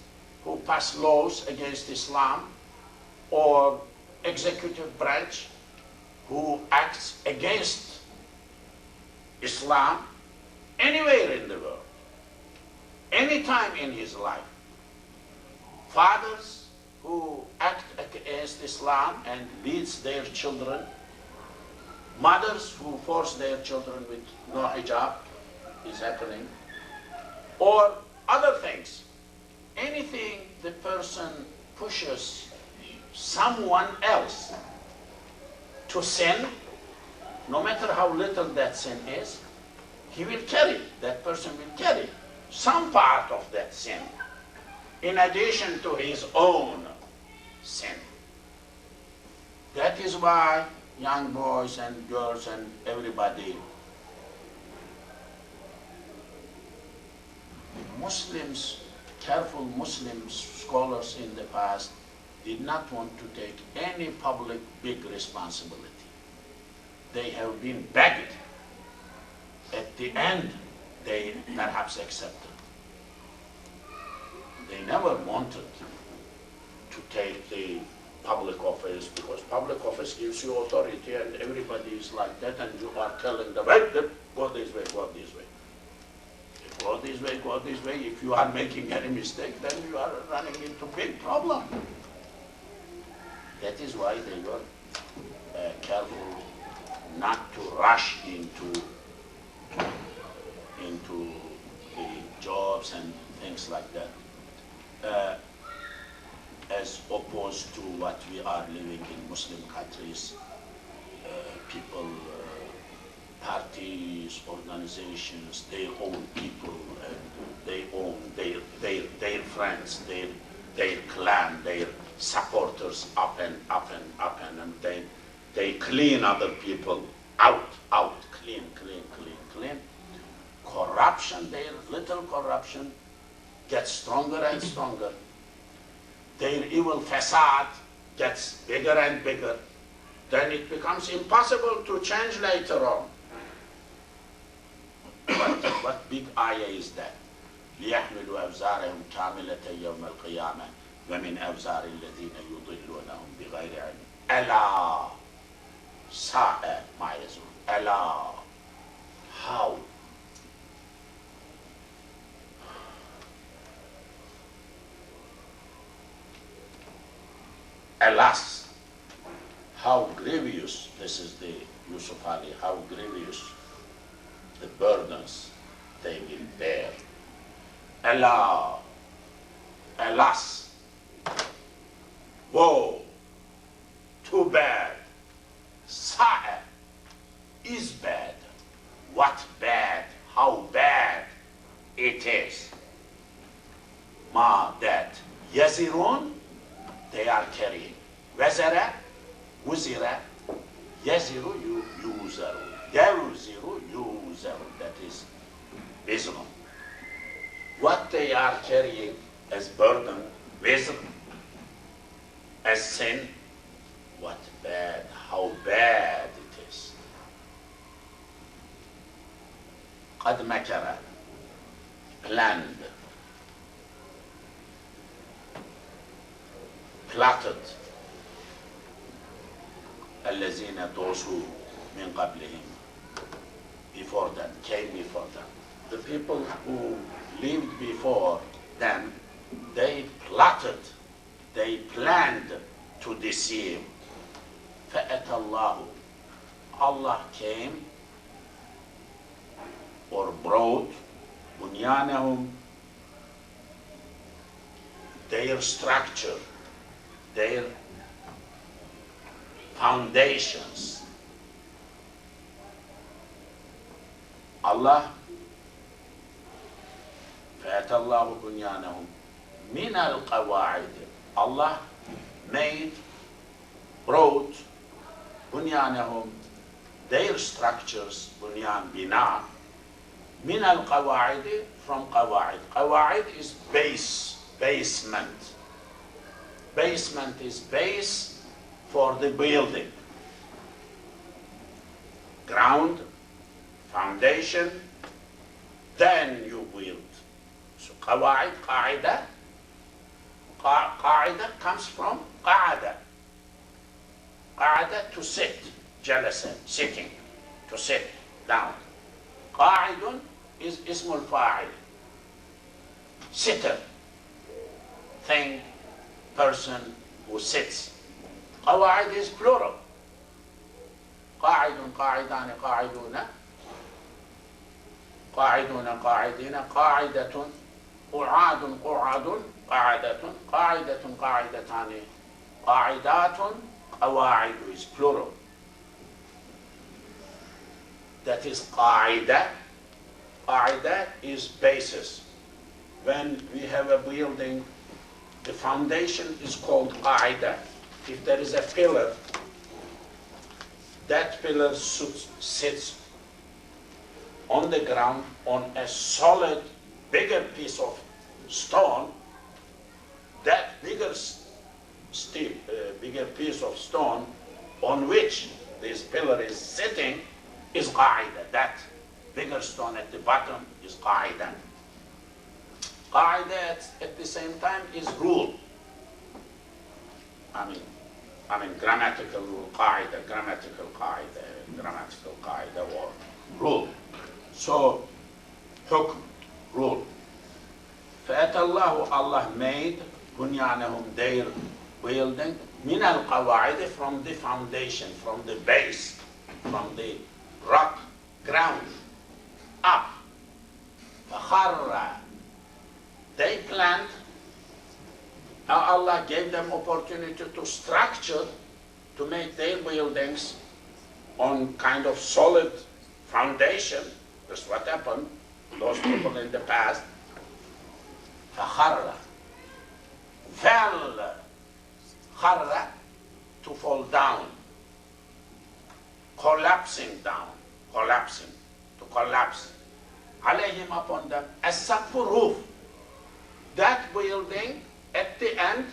who pass laws against Islam, or executive branch who acts against Islam anywhere in the world, any time in his life. Fathers who act against Islam and leads their children, mothers who force their children with no hijab is happening, or other things. Anything the person pushes someone else to sin, no matter how little that sin is, that person will carry some part of that sin, in addition to his own sin. That is why young boys and girls and everybody, Muslims, careful Muslim scholars in the past did not want to take any public big responsibility. They have been begged. At the end, they perhaps accepted. They never wanted to take the public office, because public office gives you authority and everybody is like that, and you are telling them, hey, go this way, go this way. Go this way, go this way. If you are making any mistake, then you are running into big problem. That is why they were careful not to rush into the jobs and things like that. as opposed to what we are living in Muslim countries. People, parties, organizations, they own people, and they own their friends, their clan, their supporters up and up and up, and they clean other people out, clean. Corruption, their little corruption gets stronger and stronger. Their evil facade gets bigger and bigger. Then it becomes impossible to change later on. What big ayah is that? لِيَحْمِلُوا أَوْزَارَهُمْ كَامِلَةً يَوْمَ الْقِيَامَةِ وَمِنْ أَوْزَارِ الَّذِينَ يُضِلُّونَهُمْ بِغَيْرِ عِلْمٍ أَلَا سَاءَ مَا يَزِرُونَ. أَلَا, how? Alas, how grievous, this is the Yusuf Ali, how grievous the burdens they will bear. Allah, alas, woe, too bad, sa'a, is bad. What bad, how bad it is. Ma, that, yazirun, they are carrying. Wazara, wuzira, yaziru, yuzaru, yaruziru, yuzaru, that is wisdom. What they are carrying as burden, wisdom, as sin, what bad, how bad it is. قد مكر, planned, plotted, الذين those who من قبلهم, before them, came before them. The people who lived before them, they plotted, they planned to deceive. فَأَتَى اللَّهُ, Allah came or brought بُنْيَانَهُمْ, their structure, their foundations. Allah, فَأَتَى اللَّهُ بُنْيَانَهُمْ مِنَ الْقَوَاعِدِ, Allah brought بُنْيَانَهُمْ, their structures, bunyan, bina, min al-qawa'id, from qawa'id. Qawa'id is base, basement. Basement is base for the building. Ground, foundation, then you build. So qawa'id, qa'ida, qa'ida comes from qa'ada. Qa'ada, to sit, jalasa, sitting, to sit down. Qa'idun is ismul fa'il, sitter, thing, person who sits. Qawa'id is plural. Qa'idun, qa'idani, qa'iduna, qa'iduna, qa'idina, qa'idatun, qu'adun, qu'adun, qa'idatun, qa'idatun, qa'idatani, qa'idatun. Qawa'id is plural. That is qa'ida. Qa'ida is basis. When we have a building, the foundation is called qa'ida. If there is a pillar, that pillar sits on the ground on a solid, bigger piece of stone. That bigger piece of stone on which this pillar is sitting is qa'ida. That bigger stone at the bottom is qa'ida. Qa'ida at the same time is rule. I mean grammatical rule, qa'ida, grammatical qa'ida or rule. So, hukm, rule. فَأَتَى اللَّهُ, Allah made bunyanahum, their building, min al-qawa'id, from the foundation, from the base, from the rock, ground, up. فَخَرَّ, they planned Now Allah gave them opportunity to structure, to make their buildings on kind of solid foundation. That's what happened. Those people in the past, فَخَرَّ, fell, خَرَّ, to fall down, collapsing down, collapsing, to collapse. عَلَيْهِمْ, upon them, as-saqfu, roof. That building, at the end,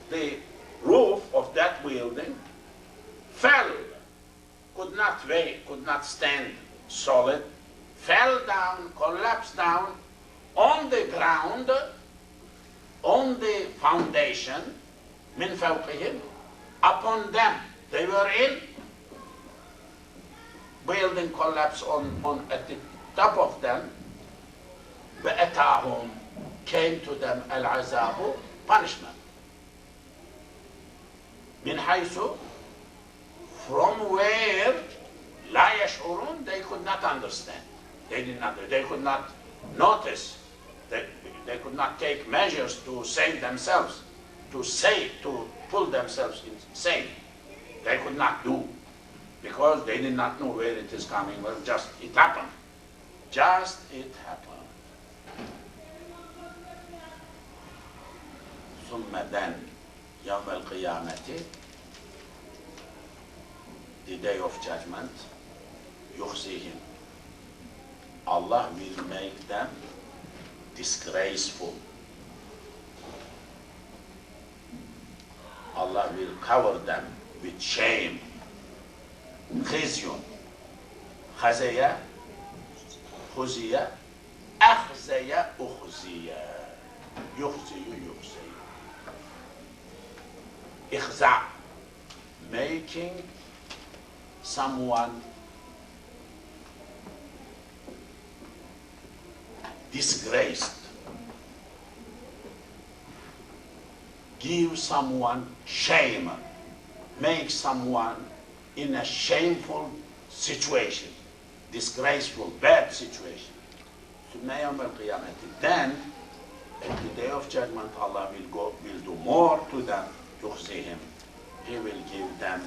the roof of that building fell, could not weigh, could not stand solid, fell down, collapsed down on the ground, on the foundation, min fawqihim, upon them. They were in, building collapsed on at the top of them. وَأَتَاهُمْ, came to them al-azabu, punishment. Min haythu, from where la yash'urun, they could not understand. They could not notice. They could not take measures to save themselves, to pull themselves in safe. They could not do, because they did not know where it is coming. Well, just it happened. Just it happened. ثم then, يوم القيامة, the day of judgment, يخزيهم, Allah will make them disgraceful. Allah will cover them with shame. خزي, خزي, خزي, أخزي, أخزي, يخزي, يخزي. إخزاء, making someone disgraced, give someone shame, make someone in a shameful situation, disgraceful, bad situation. Then, at the day of judgment, Allah will do more to them. يخزيهم, He will give them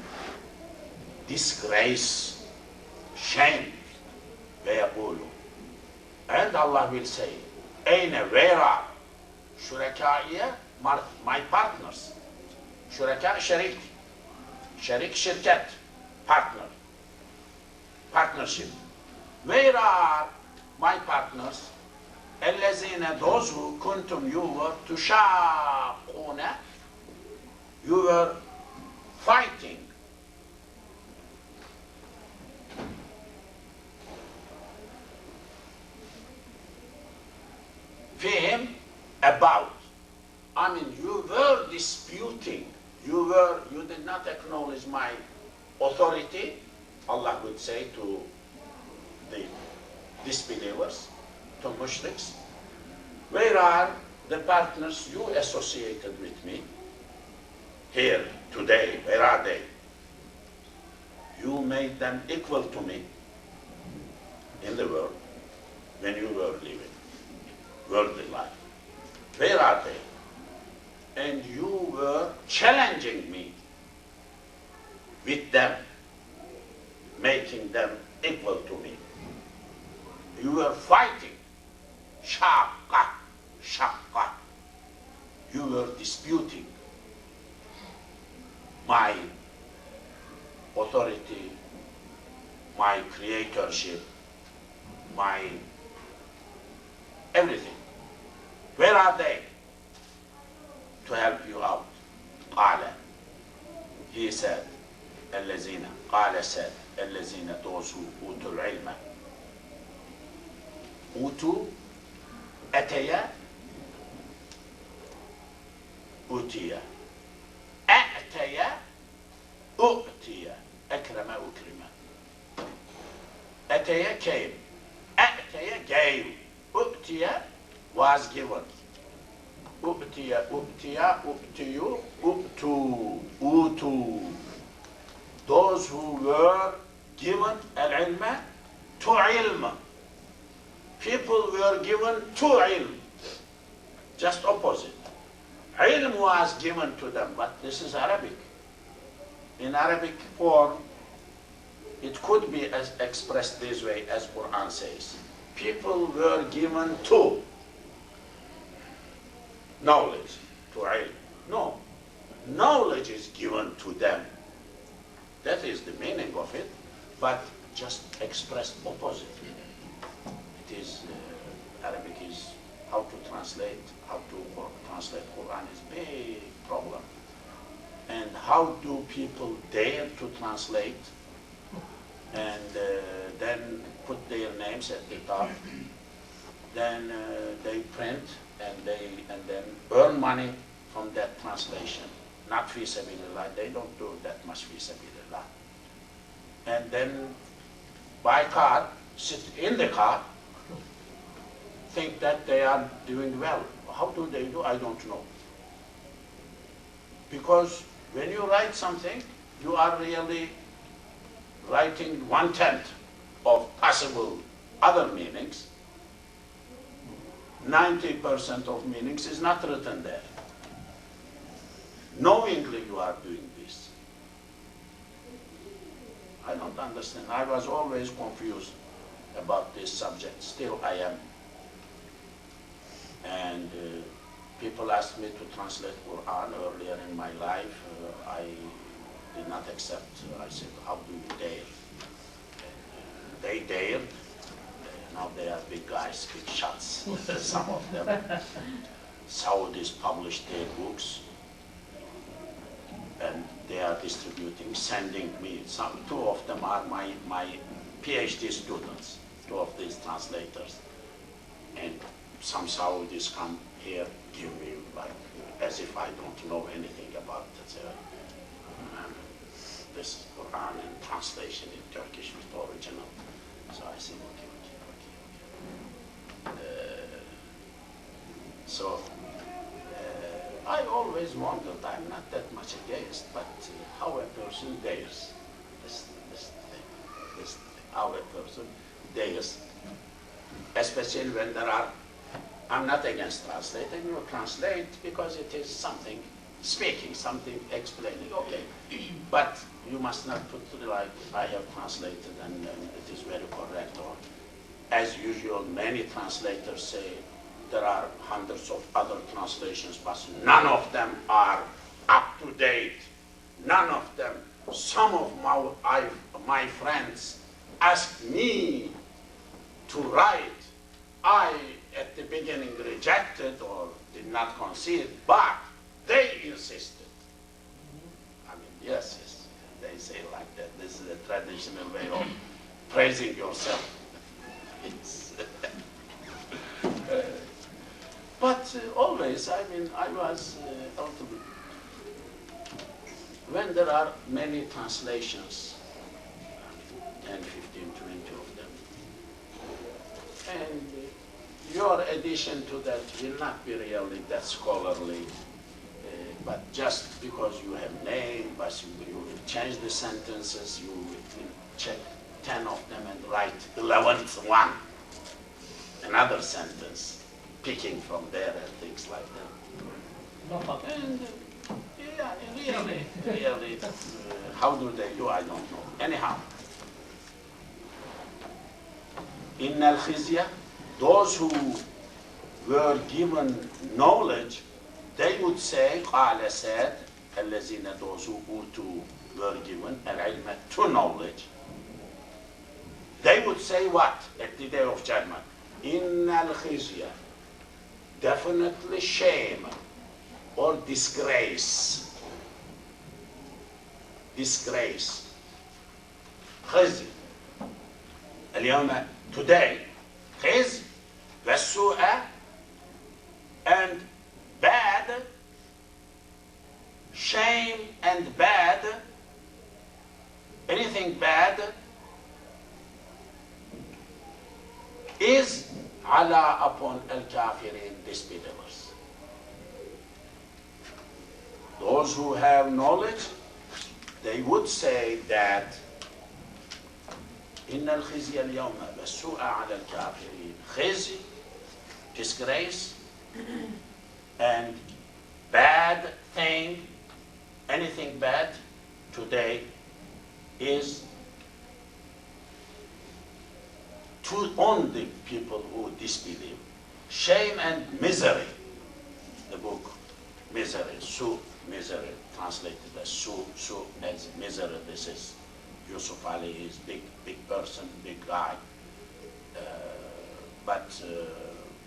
disgrace, shame. ويقول, and Allah will say, أين, where are شركائي, my partners? شركاء, شريك, شريك, شركة, partner, partnership. Where are my partners? الذين, those who كنتم, you were تشاقون, you were fighting. فيهم, about. I mean, you were disputing. You did not acknowledge my authority. Allah would say to the disbelievers, to mushriks, where are the partners you associated with me? Here, today, where are they? You made them equal to me in the world when you were living worldly life. Where are they? And you were challenging me with them, making them equal to me. You were fighting. Shaqqa, shaqqa. You were disputing my authority, my creatorship, my everything. Where are they to help you out? قال, he said, الذين, قال said, الذين, those who أوتوا العلم. أوتوا, أتيا, أوتيا, أأتيا, أؤتيا, أكرم, أكرم. أتيا, came. أأتيا, gave. أؤتيا, was given. أؤتيا, أؤتيا, أؤتيو, أؤتوا, أوتوا. Those who were given al-ilm to ilm. People were given to ilm. Just opposite. Ilm was given to them, but this is Arabic. In Arabic form, it could be expressed this way, as Quran says. People were given to knowledge, to ilm. No, knowledge is given to them. That is the meaning of it, but just expressed oppositely. It is, Arabic is, how to translate Quran is a big problem. And how do people dare to translate and then put their names at the top? Then they print and then earn money from that translation. Not fi sabilillah, they don't do that much fi sabilillah. And then buy car, sit in the car, think that they are doing well. How do they do? I don't know. Because when you write something, you are really writing 1/10 of possible other meanings. 90% of meanings is not written there. Knowingly you are doing this. I don't understand. I was always confused about this subject. Still I am. And people asked me to translate Quran earlier in my life. I did not accept. I said, how do you dare? They dared. Now they are big guys, big shots. Some of them. Saudis published their books. And they are distributing, sending me. Two of them are my PhD students, two of these translators. And some Saudis come here, give me like, as if I don't know anything about this Quran and translation in Turkish with original. So I say, okay. I always wondered, I'm not that much against, but how a person dares, this thing, how a person dares, especially when there are, I'm not against translating, you translate because it is something, speaking, something explaining, okay, but you must not put like, I have translated and it is very correct, or as usual, many translators say, there are hundreds of other translations, but none of them are up to date. None of them. Some of my friends asked me to write. I, at the beginning, rejected or did not concede, but they insisted. I mean, yes, they say like that. This is a traditional way of praising yourself. But always, I mean, I was when there are many translations, 10, 15, 20 of them, and your addition to that will not be really that scholarly, but just because you have name, but you will change the sentences, you will check 10 of them and write 11th one, another sentence, picking from there and things like that. And really, how do they do? I don't know. Anyhow, in al-khizya, those who were given knowledge, they would say, قال said, الذين those who were given al-ilm to knowledge. They would say what at the day of judgment? In al-khizya, definitely shame or disgrace. Disgrace. خزي. اليوم, today, خزي والسوء and bad, shame and bad, anything bad is ala upon al-kafirin, disbelievers. Those who have knowledge, they would say that إن الخزي اليوم والسوء على الكافرين. خزي, disgrace, and bad thing, anything bad today is on the people who disbelieve. Shame and misery, the book, misery, Zuhr, misery, translated as Zuhr as misery. This is Yusuf Ali, is big person, big guy. But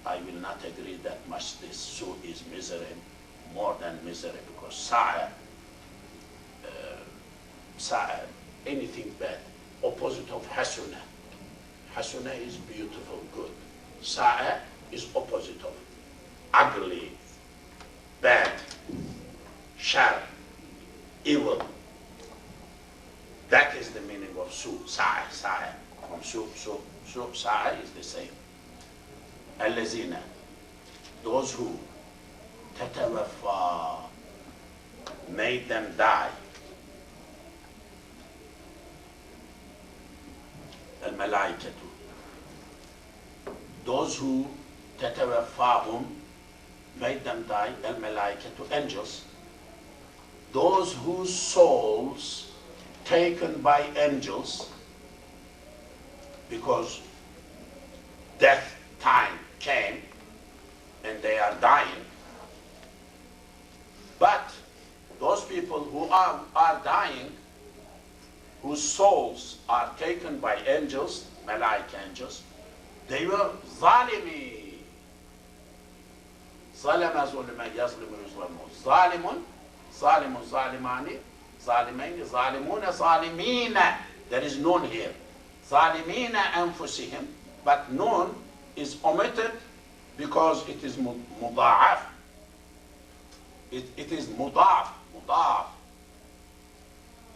I will not agree that much this Zuhr is misery, more than misery, because Sa'a, anything bad, opposite of Hasuna. Hasuna is beautiful, good. Sa'a is opposite of ugly, bad, shar, evil. That is the meaning of Zuhr, Sa'a. From Zuhr, Sa'a is the same. Allazina, those who tatawaffa, made them die. Al-malaikatu, those who tatawaffahum, made them die. Al-malaikatu, angels, those whose souls taken by angels, because death time came and they are dying. But those people who are dying, whose souls are taken by angels, malaika angels, they were zalimi. Zalama zulma yazlimu yuzlamu. Zalimun, zalimun, zalimani, zalimaini, zalimuna, zalimina. There is nun here. Zalimina anfusihim, but nun is omitted because it is muda'af. It is mudaf.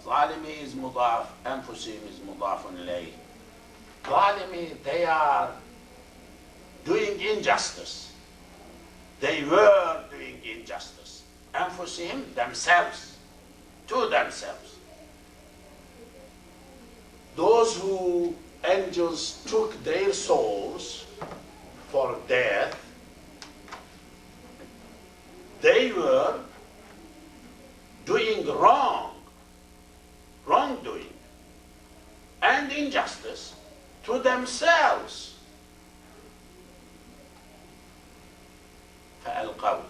Zalimi is mudaf, anfusihim is mudafun ilayh. Zalimi, they are doing injustice. They were doing injustice. Anfusihim, themselves, to themselves. Those who angels took their souls for death, they were doing wrongdoing and injustice to themselves. فألقوا,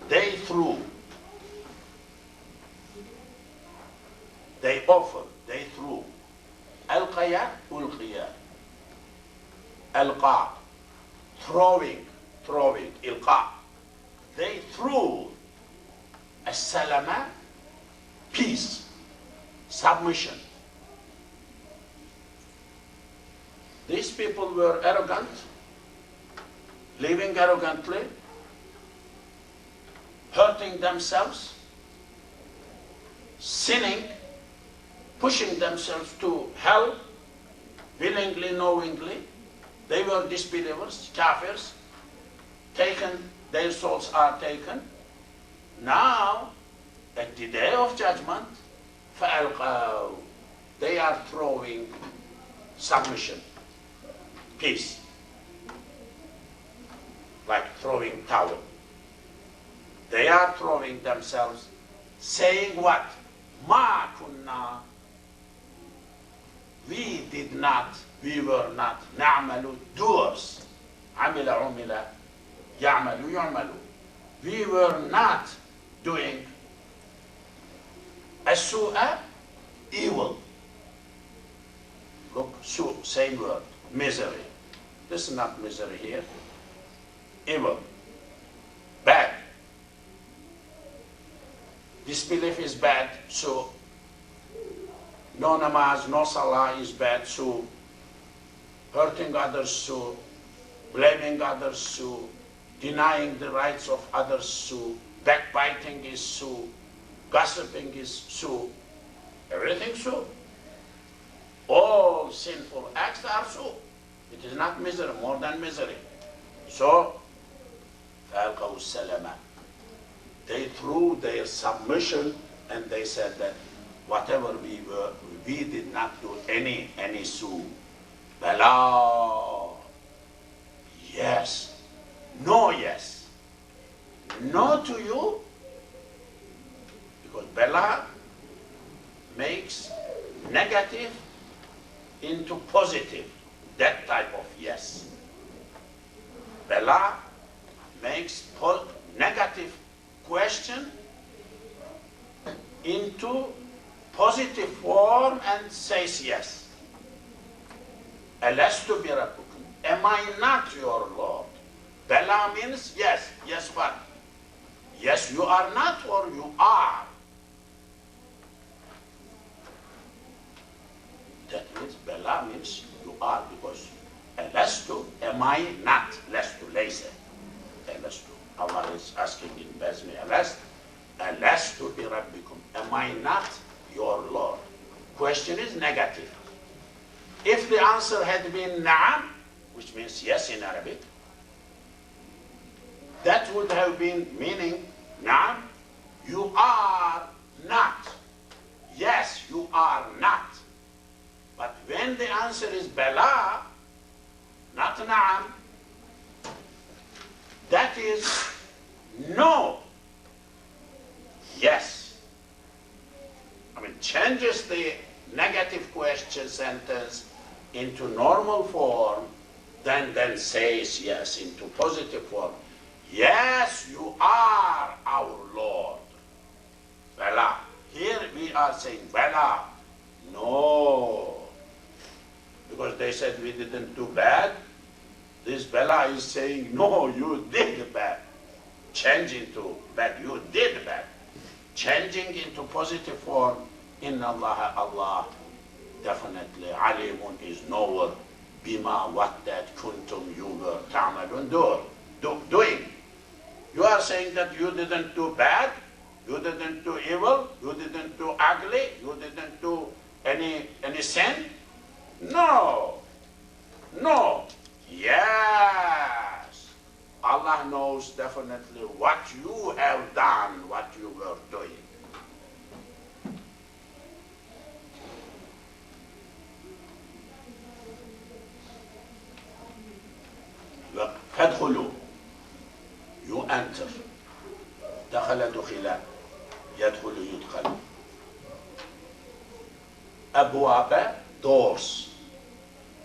they threw, they offered, they threw. Alqaya, ulqiya. Alqa, throwing, ilqa. They threw as-salama, peace, submission. These people were arrogant, living arrogantly, hurting themselves, sinning, pushing themselves to hell, willingly, knowingly. They were disbelievers, kafirs, taken, their souls are taken. Now, at the day of judgment, فَأَلْقَوْا, they are throwing submission, peace, like throwing towel. They are throwing themselves, saying what? مَا كُنَّا, we did not, we were not, نَعْمَلُ, doers, عَمِلَ عُمِلَ, يَعْمَلُ يُعْمَلُ, we were not doing as-su'a, evil. Look, same word, misery. This is not misery here. Evil, bad. Disbelief is bad, so no namaz, no salah is bad, so hurting others, so blaming others, so denying the rights of others, so backbiting is so, gossiping is so, everything so. All sinful acts are so. It is not misery, more than misery. So, فَأَلْقَوْا السَّلَامَ, they threw their submission and they said that whatever we were, we did not do any su. Bala, yes, no yes. No to you, because Bala makes negative into positive, that type of yes. Bala makes negative question into positive form and says yes. Alastu bi rabbukum, am I not your Lord? Bala means yes. Yes what? Yes you are not, or you are. That means Bala means you are, because alastu, am I not? Lastu, laysa. Alastu. Allah is asking in Bazmi, alastu bi rabbikum, am I not your Lord? Question is negative. If the answer had been na'am, which means yes in Arabic, that would have been meaning, na'am, you are not. Yes, you are not. But when the answer is bala, not na'am, that is no. Yes. I mean, changes the negative question sentence into normal form, then says yes into positive form. Yes, you are our Lord. Bala. Here we are saying Bala. No. Because they said we didn't do bad. This Bala is saying, no, you did bad. Changing to bad, you did bad. Changing into positive form, Inna Allah definitely alimun is knower bima, what that kuntum you were ta'malun doing. You are saying that you didn't do bad, you didn't do evil, you didn't do ugly, you didn't do any sin? No. No. Yes. Allah knows definitely what you have done, what you were doing. فادخلوا, you enter. دخل دخل, يدخل يدخل. أبواب, doors.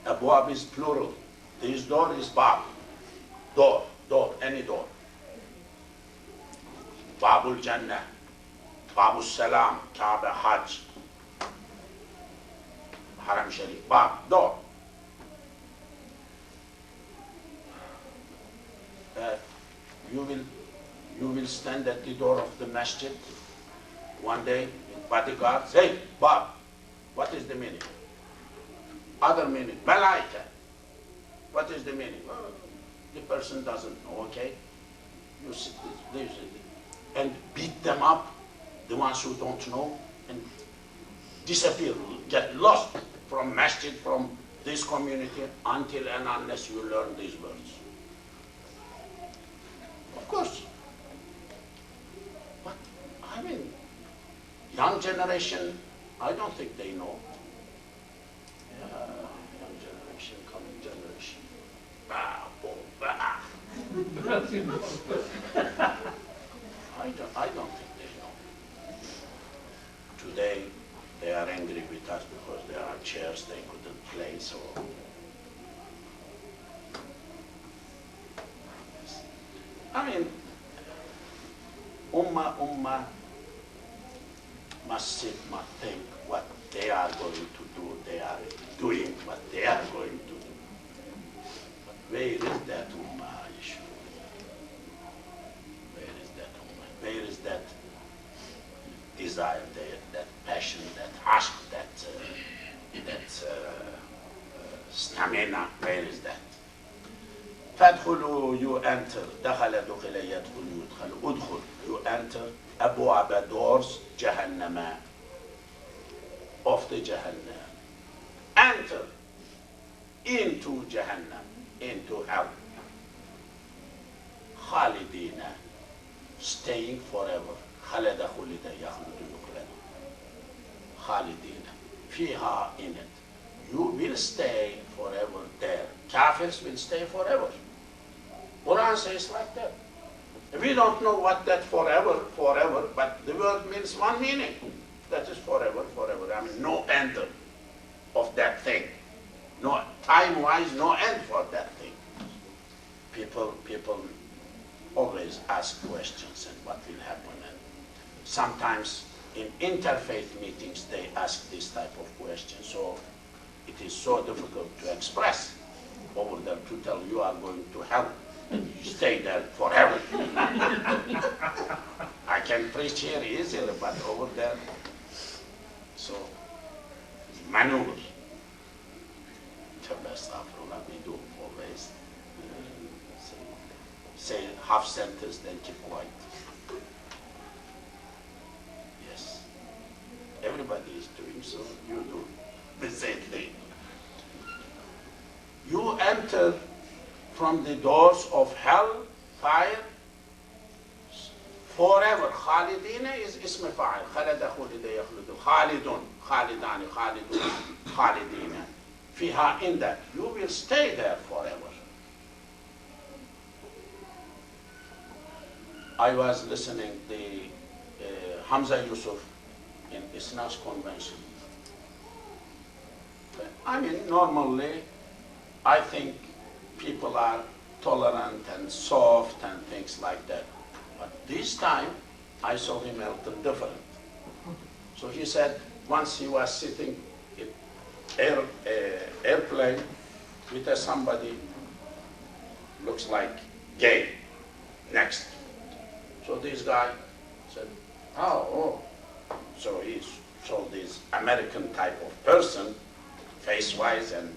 أبواب is plural. This door is bab. Door, any door. Babul Jannah, Babul Salam, Kaaba, Hajj, Haram Sharif, bab, door. You will stand at the door of the masjid one day with bodyguards. Hey, Bob, what is the meaning? Other meaning, Malaika. What is the meaning? Well, the person doesn't know, okay? You sit there and beat them up, the ones who don't know, and disappear, get lost from masjid, from this community, until and unless you learn these words. Of course. But, I mean, young generation, I don't think they know. Young generation, coming generation. I don't think they know. Today, they are angry with us because there are chairs they couldn't play, so. I mean, Ummah must sit, must think what they are going to do. They are doing what they are going to do. But where is that Ummah, Yeshua? Where is that Ummah? Where is that desire, that passion, that ask, that stamina? Where is that? فادخلوا, you enter. دخل دخل يدخل يدخل. ادخل, you enter. أبواب, doors. جهنم, of the Jahannam. Enter into Jahannam, into hell. خالدين, staying forever. خلد خلد يخلد يخلد. خالدين, فيها, in it. You will stay forever there. Kafirs will stay forever. Quran says like that. We don't know what that forever, but the word means one meaning. That is forever. I mean, no end of that thing. No, time-wise, no end for that thing. People always ask questions and what will happen. And sometimes in interfaith meetings, they ask this type of question. So it is so difficult to express over there to tell you are going to hell and you stay there forever. I can preach here easily, but over there, so maneuver. We do always say half sentence, then keep quiet. Yes, everybody is doing so. You do the same thing. You enter from the doors of hell, fire, forever. Khalidina is ism fa'il. Khalada khulida yakhludu. Khalidun, khalidani, khalidun, khalidina. Fiha, in that. You will stay there forever. I was listening to Hamza Yusuf in Isna's convention. I mean, normally, I think people are tolerant and soft and things like that. But this time, I saw him a little different. So he said, once he was sitting in airplane with somebody looks like gay next. So this guy said, oh. So he saw this American type of person, face-wise and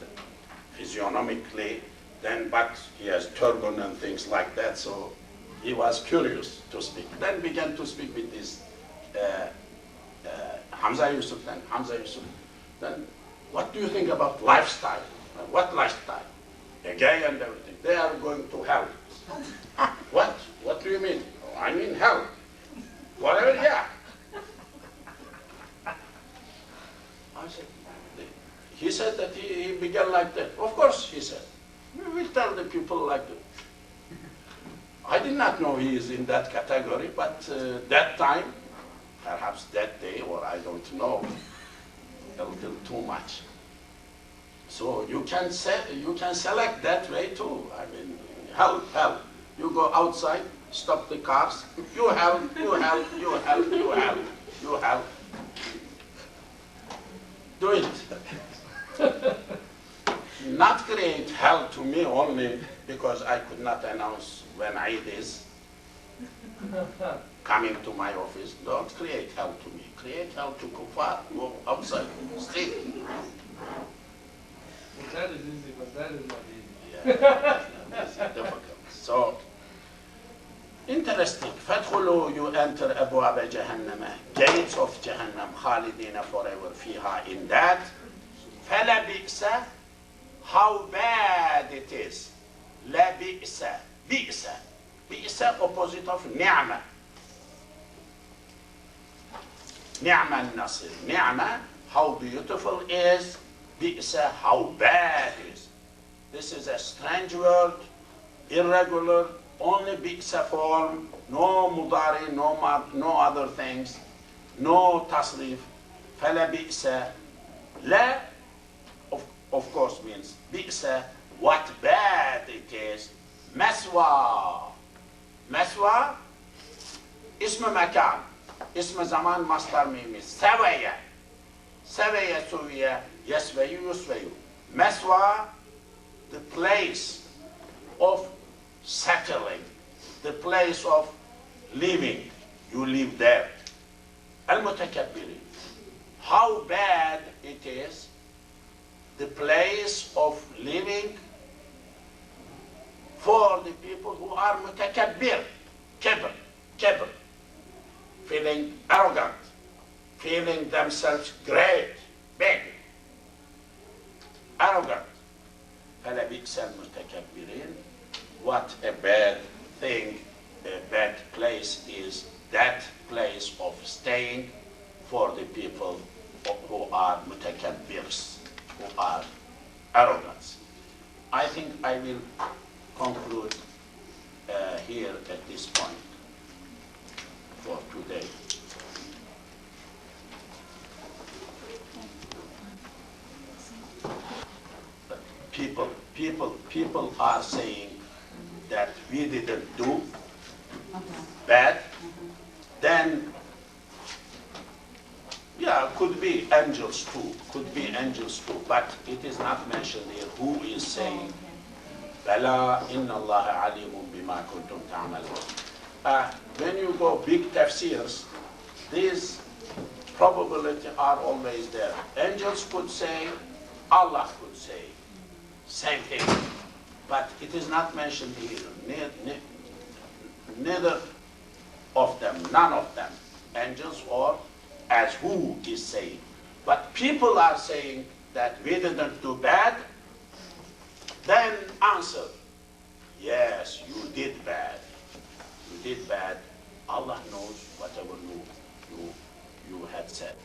physiognomically, then but he has turban and things like that, so he was curious to speak. Then began to speak with this Hamza Yusuf. Then what do you think about lifestyle? What lifestyle? A gay and everything. They are going to hell. What? What do you mean? Oh, I mean hell. Whatever, yeah. I said, he said that he began like that. Of course, he said. We will tell the people like that. I did not know he is in that category, but that time, perhaps that day, or I don't know, a little too much. So you can select that way too. I mean, help. You go outside, stop the cars. You help. Do it. Not create hell to me only because I could not announce when Eid is coming to my office. Don't create hell to me. Create hell to kuffar. Go outside, street. That is easy, but that is not easy. Yeah, it's difficult. So, interesting. فَادْخُلُوا, you enter أبواب جهنم, gates of Jahannam, خالدين forever فيها, in that. فَلَبِئْسَ, how bad it is. لَبِئْسَ, بِئْسَ. بِئْسَ, opposite of نعمة. نعمة النصر. نعمة, how beautiful is. بِئْسَ, how bad is. This is a strange word, irregular, only بِئْسَ form, no mudari, no other things, no tasrif. فَلَبِئْسَ, la, of course means بِئْسَ, what bad it is. مسوى, مسوى, اسم مكان, اسم زمان مصدر ميمي. سوية, سوية سوية, يسوي يسوي. مسوى, the place of settling, the place of living. You live there. Al-Mutakabbirin. How bad it is, the place of living for the people who are mutakabbir, kibr, feeling arrogant, feeling themselves great, big, arrogant. فَلَبِئْسَ الْمُتَكَبِّرِينَ. What a bad thing, a bad place is that place of staying for the people who are mutakabbirs, who are arrogant. I think I will conclude here at this point for today. But people are saying that we didn't do bad, then yeah, could be angels too, but it is not mentioned here who is saying. Bala inna Allah alimun bima kuntum ta'malun. When you go big tafsirs, these probability are always there. Angels could say, Allah could say, same thing, but it is not mentioned here. Neither of them, none of them, angels or as who is saying. But people are saying that we didn't do bad, then answer, yes, you did bad. You did bad. Allah knows whatever you had said.